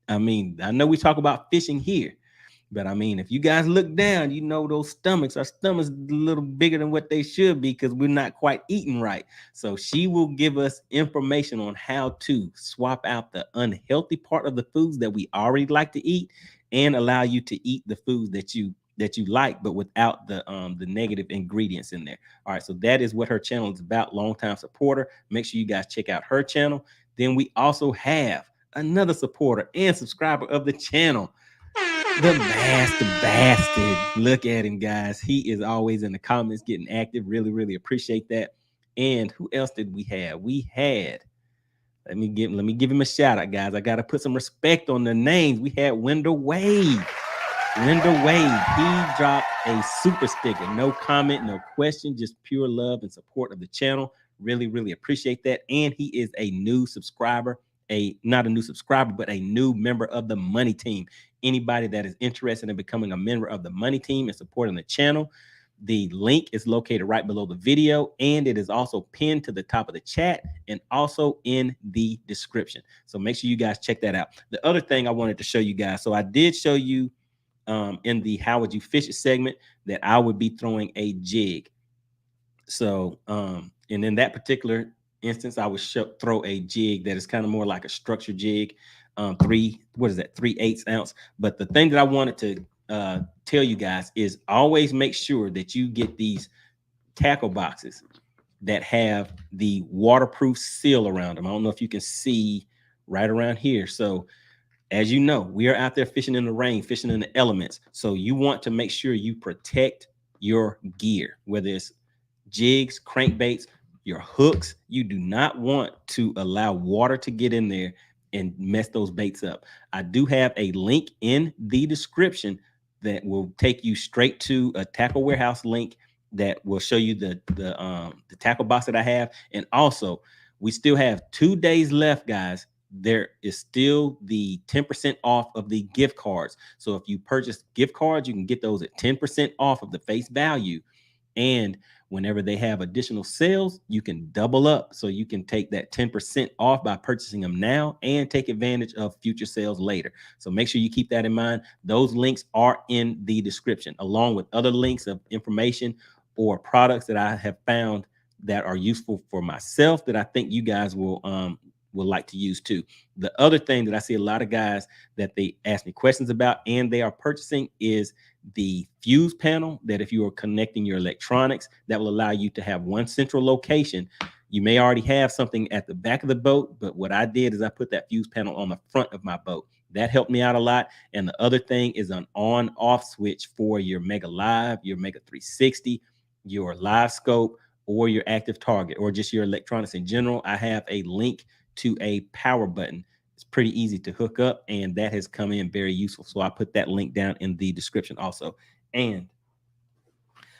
I know we talk about fishing here, but I mean, if you guys look down, our stomachs a little bigger than what they should be because we're not quite eating right. So she will give us information on how to swap out the unhealthy part of the foods that we already like to eat and allow you to eat the foods that you like, but without the negative ingredients in there. All right, so that is what her channel is about. Longtime supporter. Make sure you guys check out her channel. Then we also have another supporter and subscriber of the channel, the Master Bastard. Look at him, guys. He is always in the comments getting active. Really, really appreciate that. And who else did we have? We had, let me give him a shout out, guys. I got to put some respect on the names. We had Wendell Wade. He dropped a super sticker. No comment, no question, just pure love and support of the channel. Really, really appreciate that. And he is a new subscriber. Not a new subscriber, but a new member of the Money Team. Anybody that is interested in becoming a member of the Money Team and supporting the channel, the link is located right below the video, and it is also pinned to the top of the chat and also in the description. So make sure you guys check that out. The other thing I wanted to show you guys, so I did show you in the how would you fish it segment that I would be throwing a jig. So and in that particular instance, I would throw a jig that is kind of more like a structured jig, 3/8 ounce. But the thing that I wanted to tell you guys is always make sure that you get these tackle boxes that have the waterproof seal around them. I don't know if you can see right around here. So as you know, we are out there fishing in the rain, fishing in the elements. So you want to make sure you protect your gear, whether it's jigs, crankbaits, your hooks. You do not want to allow water to get in there and mess those baits up. I do have a link in the description that will take you straight to a Tackle Warehouse link that will show you the tackle box that I have. And also we still have 2 days left, guys. There is still the 10% off of the gift cards. So if you purchase gift cards, you can get those at 10% off of the face value. And whenever they have additional sales, you can double up. So you can take that 10% off by purchasing them now and take advantage of future sales later. So make sure you keep that in mind. Those links are in the description, along with other links of information or products that I have found that are useful for myself that I think you guys will like to use too. The other thing that I see a lot of guys that they ask me questions about and they are purchasing is the fuse panel, that if you are connecting your electronics, that will allow you to have one central location. You may already have something at the back of the boat, but what I did is I put that fuse panel on the front of my boat. That helped me out a lot. And the other thing is an on-off switch for your Mega Live, your Mega 360, your Live Scope, or your active target, or just your electronics in general. I have a link to a power button. It's pretty easy to hook up, and that has come in very useful. So I put that link down in the description also. And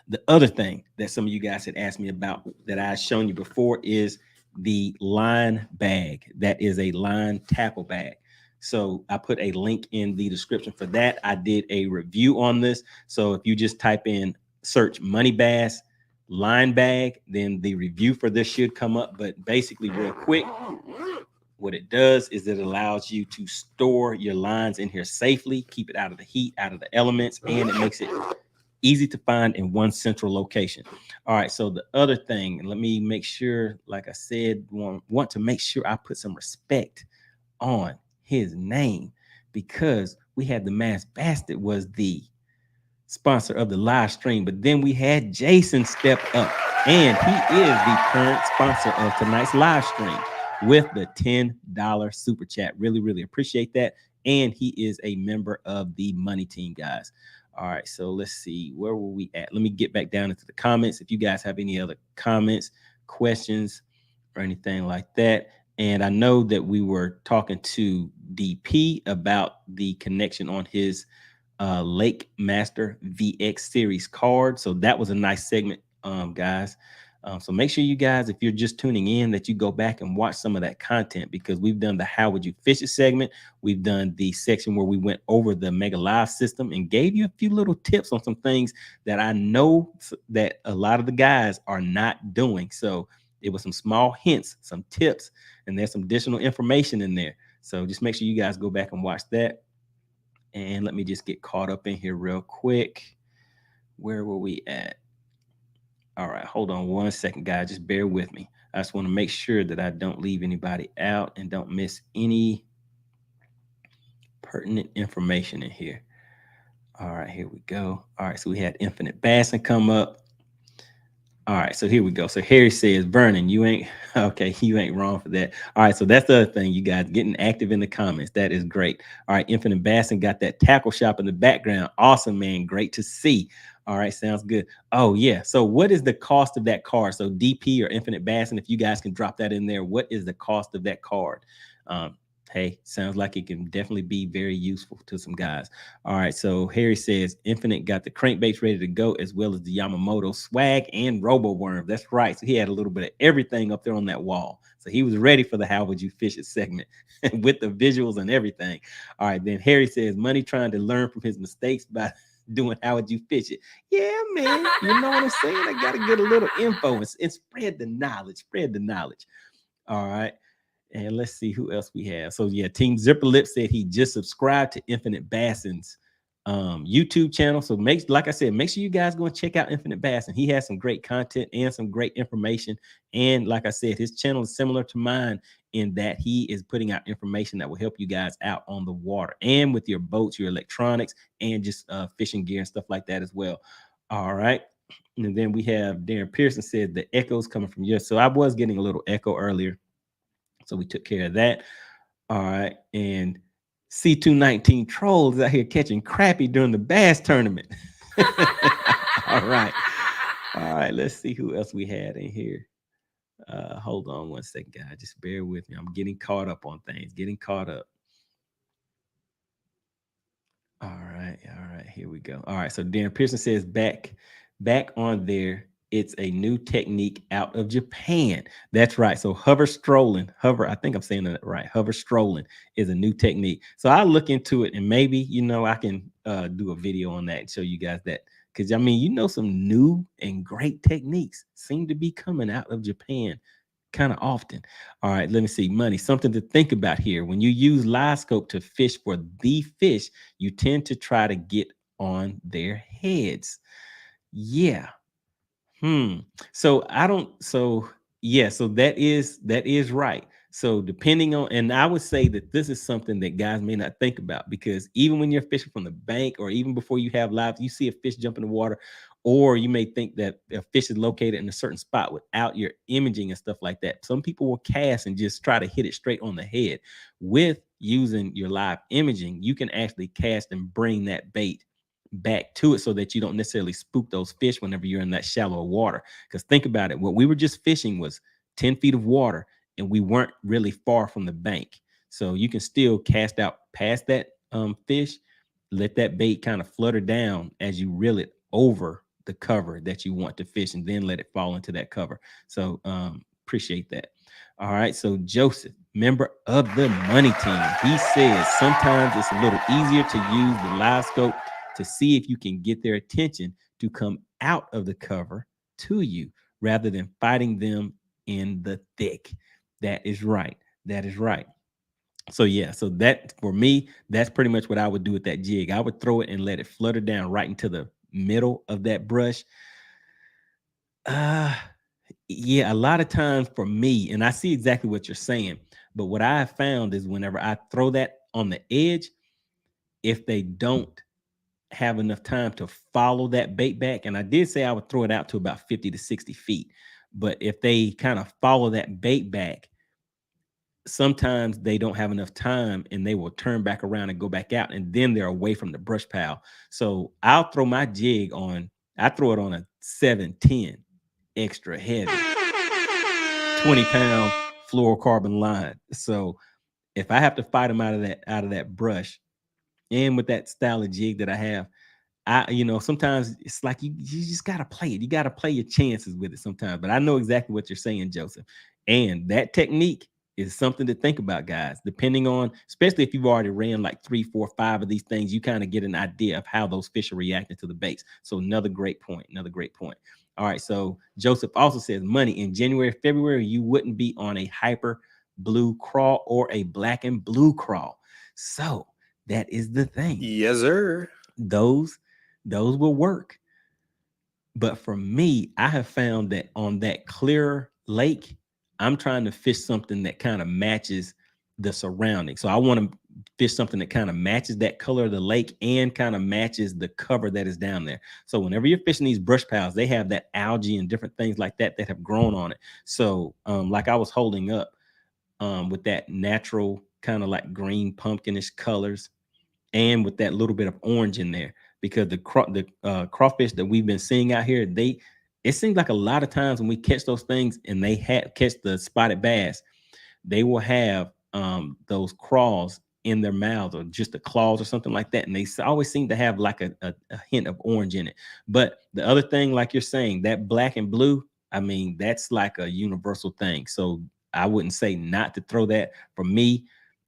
the other thing that some of you guys had asked me about that I've shown you before is the line bag. That is a line tackle bag. So I put a link in the description for that. I did a review on this. So if you just type in, search MoneyBass line bag, then the review for this should come up. But basically, real quick, what it does is it allows you to store your lines in here safely, keep it out of the heat, out of the elements, and it makes it easy to find in one central location. All right, so the other thing, let me make sure, like I said, want to make sure I put some respect on his name, because we had the Mass Bastard was the sponsor of the live stream, but then we had Jason step up, and he is the current sponsor of tonight's live stream with the $10 super chat. Really, really appreciate that. And he is a member of the Money Team, guys. All right, so let's see, where were we at? Let me get back down into the comments. If you guys have any other comments, questions, or anything like that. And I know that we were talking to DP about the connection on his Lake Master VX series card. So that was a nice segment, guys. So make sure you guys, if you're just tuning in, that you go back and watch some of that content, because we've done the How Would You Fish It segment. We've done the section where we went over the Mega Live system and gave you a few little tips on some things that I know that a lot of the guys are not doing. So it was some small hints, some tips, and there's some additional information in there. So just make sure you guys go back and watch that. And let me just get caught up in here real quick. Where were we at? All right, hold on one second, guys. Just bear with me. I just want to make sure that I don't leave anybody out and don't miss any pertinent information in here. All right, here we go. All right, so we had Infinite Bassin come up. All right, so here we go. So Harry says, Vernon, you ain't okay. You ain't wrong for that. All right, so that's the other thing, you guys getting active in the comments. That is great. All right, Infinite Bassin got that tackle shop in the background. Awesome, man. Great to see. All right, sounds good. Oh, yeah. So what is the cost of that card? So DP or Infinite Bassin, if you guys can drop that in there, what is the cost of that card? Hey, sounds like it can definitely be very useful to some guys. All right, so Harry says Infinite got the crankbaits ready to go, as well as the Yamamoto swag and Robo Worm. That's right. So he had a little bit of everything up there on that wall. So he was ready for the How Would You Fish It segment with the visuals and everything. All right, then Harry says Money trying to learn from his mistakes by doing How Would You Fish It. Yeah, man. You know what I'm saying? I got to get a little info and spread the knowledge. Spread the knowledge. All right. And let's see who else we have. So yeah, Team Zipper Lip said he just subscribed to Infinite Bassin's YouTube channel. So like I said, make sure you guys go and check out Infinite Bassin. He has some great content and some great information. And like I said, his channel is similar to mine in that he is putting out information that will help you guys out on the water and with your boats, your electronics, and just fishing gear and stuff like that as well. All right. And then we have Darren Pearson said the echoes coming from you. So I was getting a little echo earlier. So we took care of that. All right. And C219 Trolls out here catching crappie during the bass tournament. All right. All right. Let's see who else we had in here. Hold on one second, guys. Just bear with me. I'm getting caught up on things. Getting caught up. All right. All right. Here we go. All right. So Darren Pearson says back on there It's a new technique out of Japan. That's right. So hover strolling, I think I'm saying that right. Hover strolling is a new technique. So I'll look into it and maybe, I can do a video on that and show you guys that. Because, I mean, some new and great techniques seem to be coming out of Japan kind of often. All right, let me see. Money, something to think about here. When you use live scope to fish for the fish, you tend to try to get on their heads. Yeah. So I don't. So yeah. So that is right. So depending on, and I would say that this is something that guys may not think about, because even when you're fishing from the bank, or even before you have live, you see a fish jump in the water, or you may think that a fish is located in a certain spot without your imaging and stuff like that. Some people will cast and just try to hit it straight on the head. With using your live imaging, you can actually cast and bring that bait back to it, so that you don't necessarily spook those fish whenever you're in that shallow water. Because think about it, what we were just fishing was 10 feet of water, and we weren't really far from the bank. So you can still cast out past that fish, let that bait kind of flutter down as you reel it over the cover that you want to fish, and then let it fall into that cover. So appreciate that. All right, so Joseph, member of the money team, he says sometimes it's a little easier to use the live scope to see if you can get their attention to come out of the cover to you, rather than fighting them in the thick. That is right. That is right. So yeah, so that, for me, that's pretty much what I would do with that jig. I would throw it and let it flutter down right into the middle of that brush. Uh yeah, a lot of times for me, and I see exactly what you're saying, but what I have found is whenever I throw that on the edge, if they don't have enough time to follow that bait back, and I did say I would throw it out to about 50 to 60 feet, but if they kind of follow that bait back, sometimes they don't have enough time, and they will turn back around and go back out, and then they're away from the brush pile. So I'll throw my jig on, I throw it on a 710 extra heavy 20-pound fluorocarbon line. So if I have to fight them out of that brush, and with that style of jig that I have, sometimes it's like you just gotta play it. You gotta play your chances with it sometimes. But I know exactly what you're saying, Joseph. And that technique is something to think about, guys. Depending on, especially if you've already ran like 3, 4, 5 of these things, you kind of get an idea of how those fish are reacting to the baits. So another great point. Another great point. All right. So Joseph also says, money, in January, February, you wouldn't be on a hyper blue crawl or a black and blue crawl. So that is the thing. Yes, sir. Those will work. But for me, I have found that on that clear lake, I'm trying to fish something that kind of matches the surrounding. So I want to fish something that kind of matches that color of the lake and kind of matches the cover that is down there. So whenever you're fishing these brush piles, they have that algae and different things like that that have grown on it. So like I was holding up with that natural kind of like green pumpkinish colors, and with that little bit of orange in there, because the crawfish that we've been seeing out here, it seems like a lot of times when we catch those things and they catch the spotted bass, they will have those craws in their mouths, or just the claws or something like that, and they always seem to have like a hint of orange in it. But the other thing, like you're saying, that black and blue, I mean, that's like a universal thing. So I wouldn't say not to throw that. For me,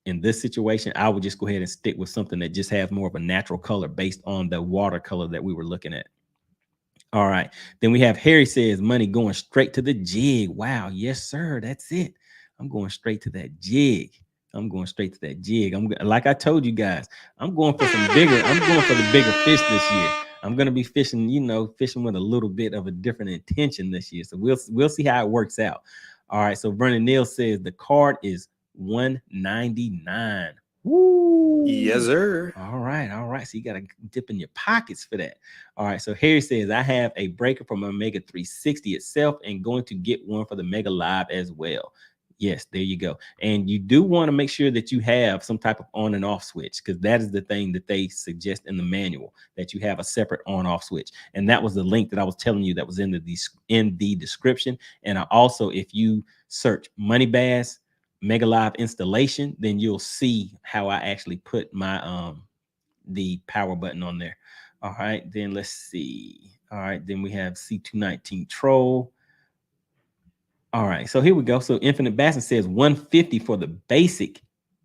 in this situation, I would just go ahead and stick with something that just has more of a natural color based on the watercolor that we were looking at. All right. Then we have Harry says, money, going straight to the jig. Wow. Yes, sir. That's it. I'm going straight to that jig. I'm going straight to that jig. Like I told you guys, I'm going for the bigger fish this year. I'm going to be fishing, fishing with a little bit of a different intention this year. So we'll see how it works out. All right. So Vernon Neal says the card is $199. Woo. Yes, sir. All right. So you got to dip in your pockets for that. All right. So Harry says, I have a breaker from Omega 360 itself, and going to get one for the Mega Live as well. Yes, there you go. And you do want to make sure that you have some type of on and off switch, because that is the thing that they suggest in the manual, that you have a separate on off switch. And that was the link that I was telling you that was in the description. And I also, if you search MoneyBass Mega Live installation, then you'll see how I actually put my the power button on there. All right, then let's see. All right, then we have C219 Troll. All right, so here we go. So Infinite Bassin says 150 for the basic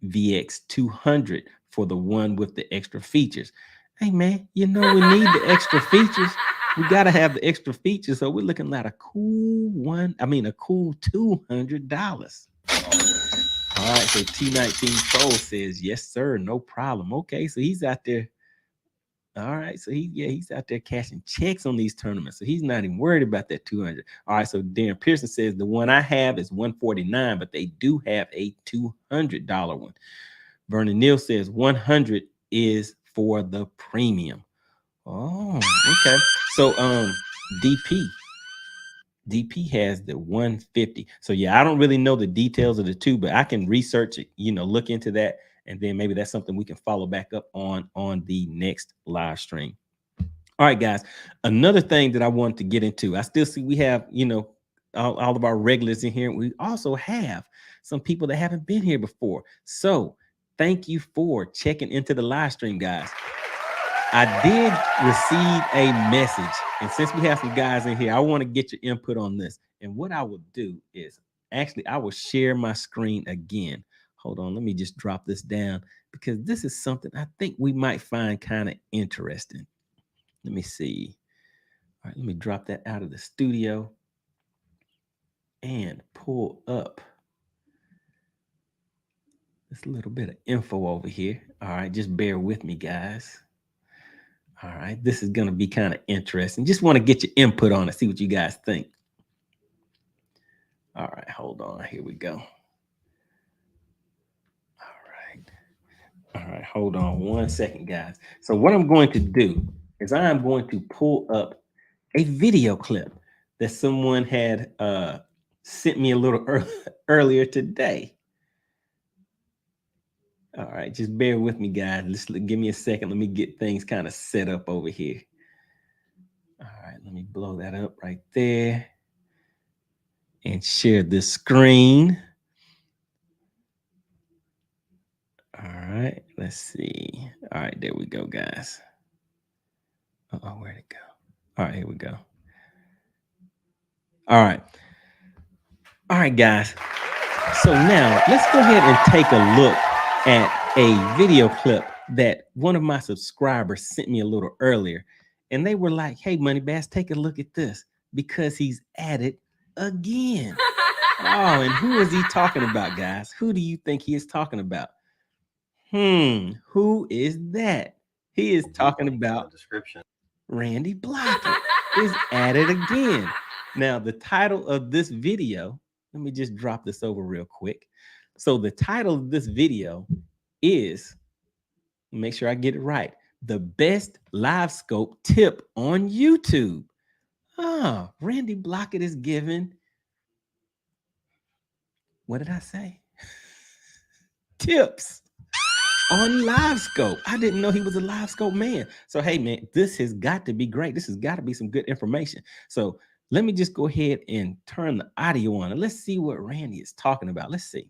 VX, 200 for the one with the extra features. Hey man, you know we need the extra features. We gotta have the extra features. So we're looking at a cool $200. All right, so T19 Troll says yes, sir, no problem. Okay, so he's out there. All right, so he's out there cashing checks on these tournaments, so he's not even worried about that 200. All right, so Darren Pearson says the one I have is 149, but they do have a $200 one. Vernon Neal says 100 is for the premium. Oh, okay. So DP has the 150. So yeah, I don't really know the details of the two, but I can research it, look into that, and then maybe that's something we can follow back up on the next live stream. All right, guys. Another thing that I wanted to get into, I still see we have, all of our regulars in here. We also have some people that haven't been here before. So thank you for checking into the live stream, guys. I did receive a message, and since we have some guys in here, I want to get your input on this. And what I will do is, actually, I will share my screen again. Hold on, let me just drop this down, because this is something I think we might find kind of interesting. Let me see. All right, let me drop that out of the studio and pull up this little bit of info over here. All right, just bear with me, guys. All right, this is going to be kind of interesting. Just want to get your input on it, see what you guys think. All right, hold on. Here we go. All right, hold on 1 second, guys. So what I'm going to do is I'm going to pull up a video clip that someone had sent me a little earlier today. All right, just bear with me, guys. Give me a second. Let me get things kind of set up over here. All right, let me blow that up right there and share this screen. All right, let's see. All right, there we go, guys. Oh, where'd it go? All right, here we go. All right, guys. So now let's go ahead and take a look at a video clip that one of my subscribers sent me a little earlier. And they were like, hey, MoneyBass, take a look at this, because he's at it again. Oh, and who is he talking about, guys? Who do you think he is talking about? Who is that? He is talking about description. Randy Blockett is at it again. Now, the title of this video, let me just drop this over real quick. So the title of this video is, make sure I get it right, the best live scope tip on YouTube. Randy Blockett is giving, what did I say? Tips on live scope. I didn't know he was a live scope man. So hey man, this has got to be great. This has got to be some good information. So let me just go ahead and turn the audio on and let's see what Randy is talking about. Let's see.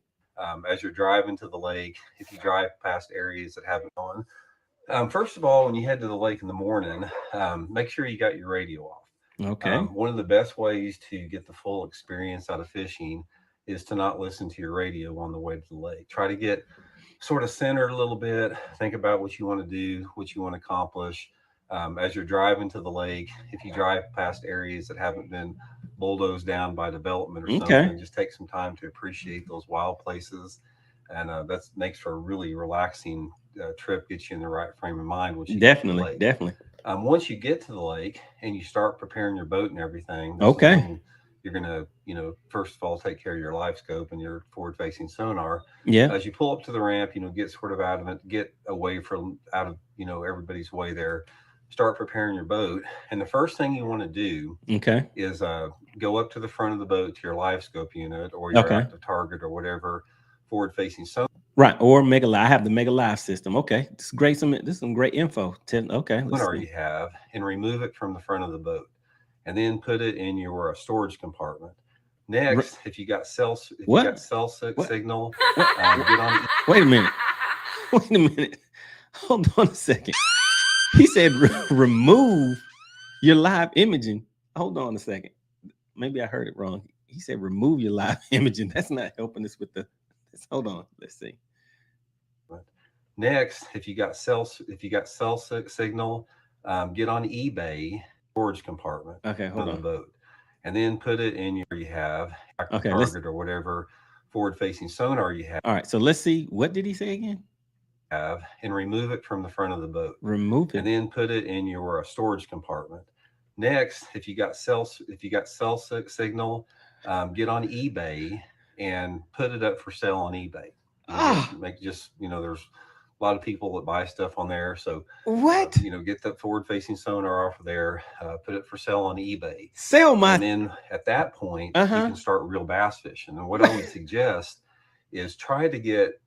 As you're driving to the lake, if you drive past areas that haven't gone, first of all, when you head to the lake in the morning, make sure you got your radio off. Okay. One of the best ways to get the full experience out of fishing is to not listen to your radio on the way to the lake. Try to get sort of centered a little bit. Think about what you want to do, what you want to accomplish. As you're driving to the lake, if you drive past areas that haven't been bulldozed down by development or something, just take some time to appreciate those wild places. And that makes for a really relaxing trip, gets you in the right frame of mind. Once you definitely. Once you get to the lake and you start preparing your boat and everything, you're going to, first of all, take care of your live scope and your forward facing sonar. Yeah. As you pull up to the ramp, get sort of out of it, get away from out of, everybody's way there, start preparing your boat. And the first thing you want to do is go up to the front of the boat to your live scope unit or your active target or whatever forward facing sonar. Right. Or Mega Live. I have the Mega Live system. Okay. This is great. This is some great info. Okay. Sonar you have, and remove it from the front of the boat. And then put it in your storage compartment. Next, if you got cell signal, get on. Wait a minute. Hold on a second. He said remove your live imaging. Hold on a second. Maybe I heard it wrong. He said remove your live imaging. That's not helping us with the. Hold on. Let's see. Next, if you got cell signal, get on eBay storage compartment on the boat, and then put it in your target or whatever forward-facing sonar you have. All right, so let's see. What did he say again? And remove it from the front of the boat. Remove it, and then put it in your storage compartment. Next, if you got cell signal, get on eBay and put it up for sale on eBay. There's a lot of people that buy stuff on there. So get the forward-facing sonar off of there, put it for sale on eBay. And then at that point, you can start real bass fishing. And what I would suggest is try to get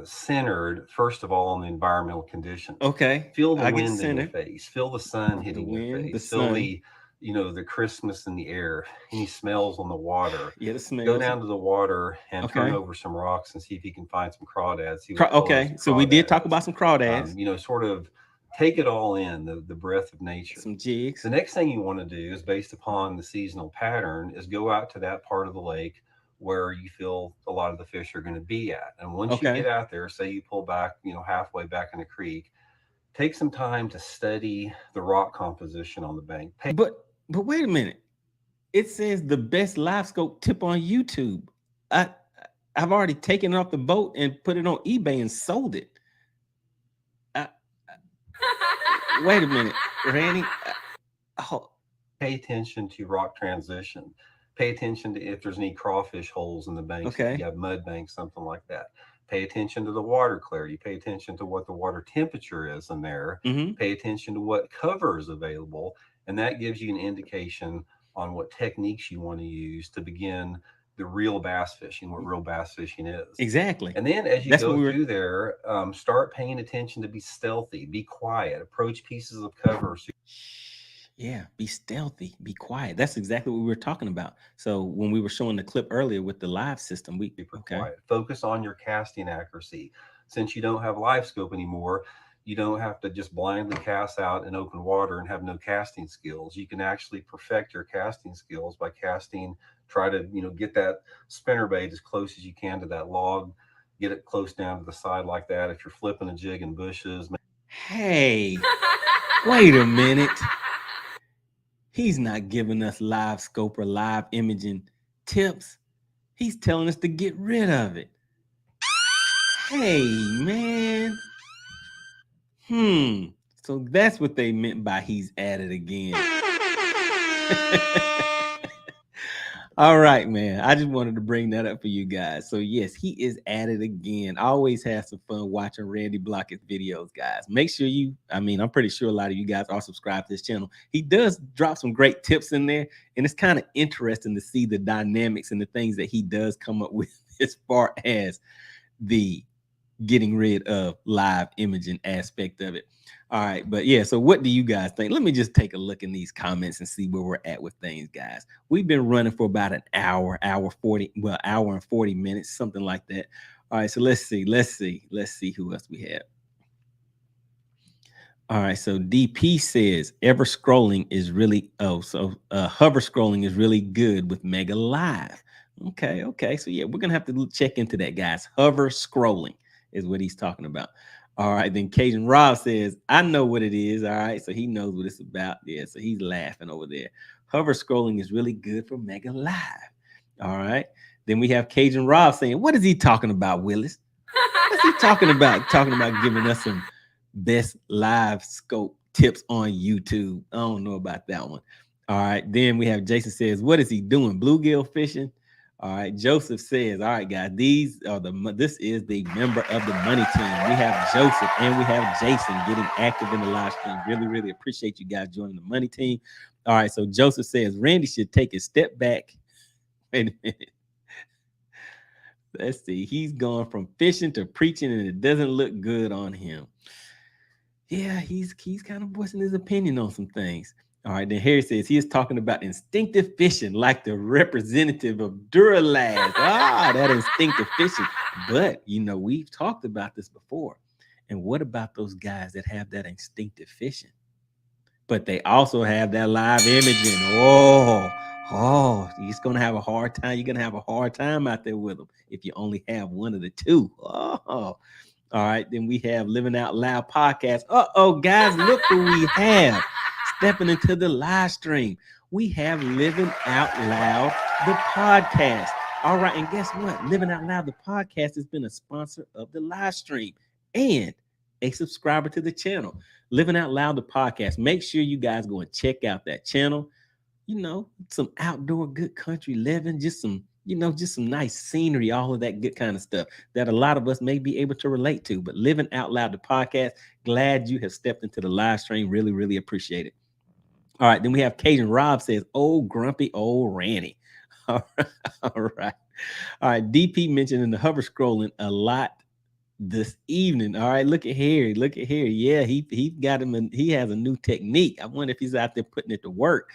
centered first of all on the environmental conditions. Okay. Feel the wind in your face. Feel the sun hitting your face. Feel the Christmas in the air. Any smells on the water. Yeah, the smells. Go down to the water and turn over some rocks and see if you can find some crawdads. So we did talk about some crawdads. Sort of take it all in, the breath of nature. Some jigs. The next thing you want to do is based upon the seasonal pattern is go out to that part of the lake where you feel a lot of the fish are going to be at. And once you get out there, say you pull back, halfway back in the creek, take some time to study the rock composition on the bank. But wait a minute. It says the best live scope tip on YouTube. I've already taken it off the boat and put it on eBay and sold it. Wait a minute, Randy. Pay attention to rock transition. Pay attention to if there's any crawfish holes in the banks. If you have mud banks, something like that. Pay attention to the water clarity. Pay attention to what the water temperature is in there. Pay attention to what cover is available. And that gives you an indication on what techniques you want to use to begin the real bass fishing, what real bass fishing is. Exactly. And then as you go through there, start paying attention to be stealthy, be quiet, approach pieces of cover. Yeah, be stealthy, be quiet. That's exactly what we were talking about. So when we were showing the clip earlier with the live system, we quiet. Focus on your casting accuracy. Since you don't have live scope anymore, you don't have to just blindly cast out in open water and have no casting skills. You can actually perfect your casting skills by casting. Try to get that spinnerbait as close as you can to that log. Get it close down to the side like that. If you're flipping a jig in bushes. Hey, wait a minute. He's not giving us live scope or live imaging tips. He's telling us to get rid of it. Hey, man. So that's what they meant by he's at it again. All right, man. I just wanted to bring that up for you guys. So yes, he is at it again. I always have some fun watching Randy Blockett's videos, guys. Make sure I'm pretty sure a lot of you guys are subscribed to this channel. He does drop some great tips in there, and it's kind of interesting to see the dynamics and the things that he does come up with as far as the getting rid of live imaging aspect of it. All right, but yeah, so what do you guys think? Let me just take a look in these comments and see where we're at with things, guys. We've been running for about an hour and 40 minutes, something like that. All right, so let's see who else we have. All right, so DP says hover scrolling is really good with Mega Live. Okay, so yeah, we're gonna have to check into that, guys. Hover scrolling is what he's talking about. All right, then Cajun Rob says, I know what it is. All right, so he knows what it's about. Yeah, so he's laughing over there. Hover scrolling is really good for Mega Live. All right, then we have Cajun Rob saying, what is he talking about, Willis? What's he talking about? Talking about giving us some best live scope tips on YouTube. I don't know about that one. All right, then we have Jason says, what is he doing? Bluegill fishing? All right, Joseph says, all right, guys, this is the member of the money team. We have Joseph and we have Jason getting active in the live stream. Really, really appreciate you guys joining the money team. All right, so Joseph says, Randy should take a step back. Wait a minute. Let's see. He's gone from fishing to preaching, and it doesn't look good on him. Yeah, he's kind of voicing his opinion on some things. All right, then Harry says he is talking about instinctive fishing, like the representative of Duralast. That instinctive fishing. But, we've talked about this before. And what about those guys that have that instinctive fishing? but they also have that live imaging. Oh, you're gonna have a hard time. You're gonna have a hard time out there with them if you only have one of the two. Oh, all right. Then we have Living Out Loud podcast. Guys, look who we have stepping into the live stream. We have Living Out Loud, the podcast. All right, and guess what? Living Out Loud, the podcast, has been a sponsor of the live stream and a subscriber to the channel. Living Out Loud, the podcast. Make sure you guys go and check out that channel. You know, some outdoor good country living, just some, just some nice scenery, all of that good kind of stuff that a lot of us may be able to relate to. But Living Out Loud, the podcast, glad you have stepped into the live stream. Really, really appreciate it. All right, then we have Cajun Rob says, "Old grumpy old Ranny." All right. DP mentioned in the hover scrolling a lot this evening. All right, look at here. Yeah, he got him, he has a new technique. I wonder if he's out there putting it to work.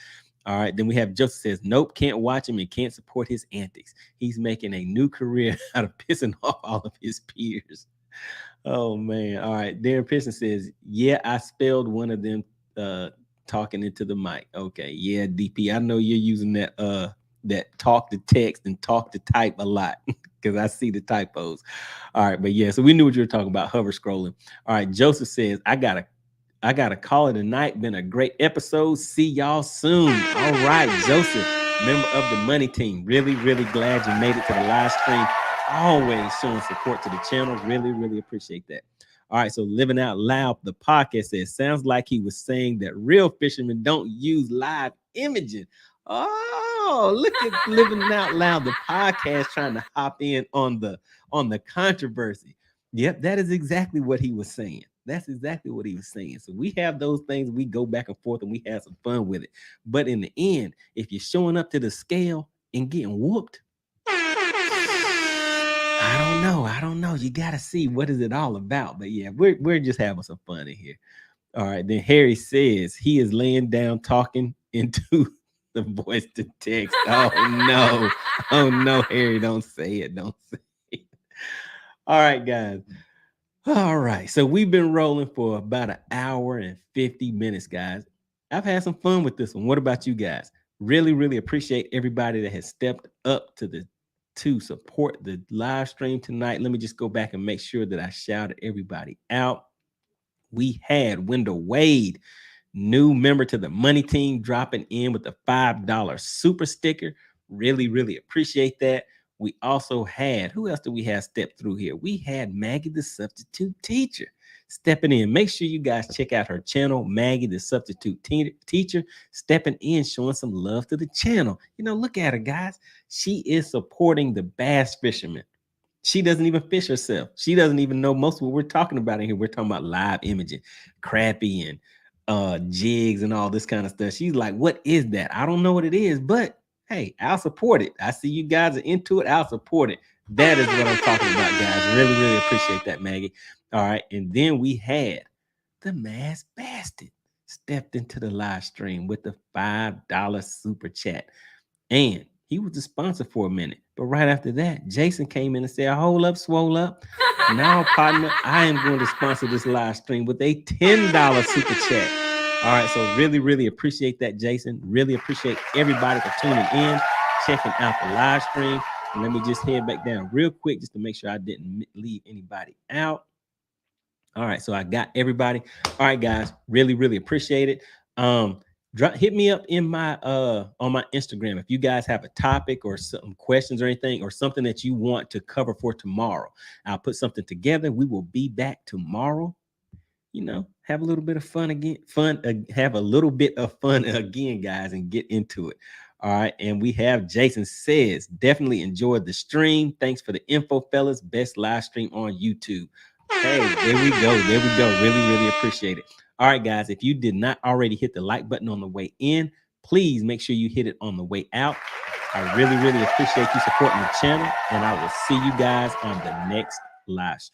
All right, then we have Joseph says, "Nope, can't watch him and can't support his antics. He's making a new career out of pissing off all of his peers." Oh man. All right, Darren Pearson says, "Yeah, I spelled one of them talking into the mic." Okay, yeah, DP, I know you're using that that talk to text and talk to type a lot because I see the typos. All right, but yeah, so we knew what you were talking about, hover scrolling. All right, Joseph says, I gotta call it a night. Been a great episode. See y'all soon." All right, Joseph, member of the money team. Really, really glad you made it to the live stream. Always showing support to the channel. Really, really appreciate that. All right, so Living Out Loud, the podcast, says, sounds like he was saying that real fishermen don't use live imaging. Oh, look at Living Out Loud, the podcast, trying to hop in on the controversy. Yep, that is exactly what he was saying. That's exactly what he was saying. So we have those things, we go back and forth and we have some fun with it. But in the end, if you're showing up to the scale and getting whooped, I don't know. You got to see what is it all about. But yeah, we're just having some fun in here. All right. Then Harry says he is laying down talking into the voice to text. Oh no, Harry, don't say it. Don't say it. All right, guys. All right. So we've been rolling for about an hour and 50 minutes, guys. I've had some fun with this one. What about you guys? Really, really appreciate everybody that has stepped up to support the live stream tonight. Let me just go back and make sure that I shouted everybody out. We had Wendell Wade, new member to the money team, dropping in with a $5 super sticker. Really, really appreciate that. We also had, who else did we have step through here? We had Maggie, the substitute teacher, stepping in. Make sure you guys check out her channel, Maggie, the substitute teacher, stepping in, showing some love to the channel. Look at her, guys. She is supporting the bass fishermen. She doesn't even fish herself. She doesn't even know most of what we're talking about in here. We're talking about live imaging, crappie and jigs and all this kind of stuff. She's like, what is that? I don't know what it is, but hey, I'll support it. I see you guys are into it. I'll support it. That is what I'm talking about, guys. Really, really appreciate that, Maggie. All right. And then we had the Mass Bastard stepped into the live stream with the $5 super chat. And he was the sponsor for a minute. But right after that, Jason came in and said, hold up, swole up. Now, partner, I am going to sponsor this live stream with a $10 super chat. All right, so really, really appreciate that, Jason. Really appreciate everybody for tuning in, checking out the live stream. And let me just head back down real quick just to make sure I didn't leave anybody out. All right, so I got everybody. All right, guys, really, really appreciate it. Hit me up in my on my Instagram if you guys have a topic or some questions or anything or something that you want to cover for tomorrow. I'll put something together. We will be back tomorrow. Have a little bit of fun again. Have a little bit of fun again, guys, and get into it. All right, and we have Jason says definitely enjoyed the stream. Thanks for the info, fellas. Best live stream on YouTube. Hey, there we go. Really, really appreciate it. All right, guys, if you did not already hit the like button on the way in, please make sure you hit it on the way out. I really, really appreciate you supporting the channel, and I will see you guys on the next live stream.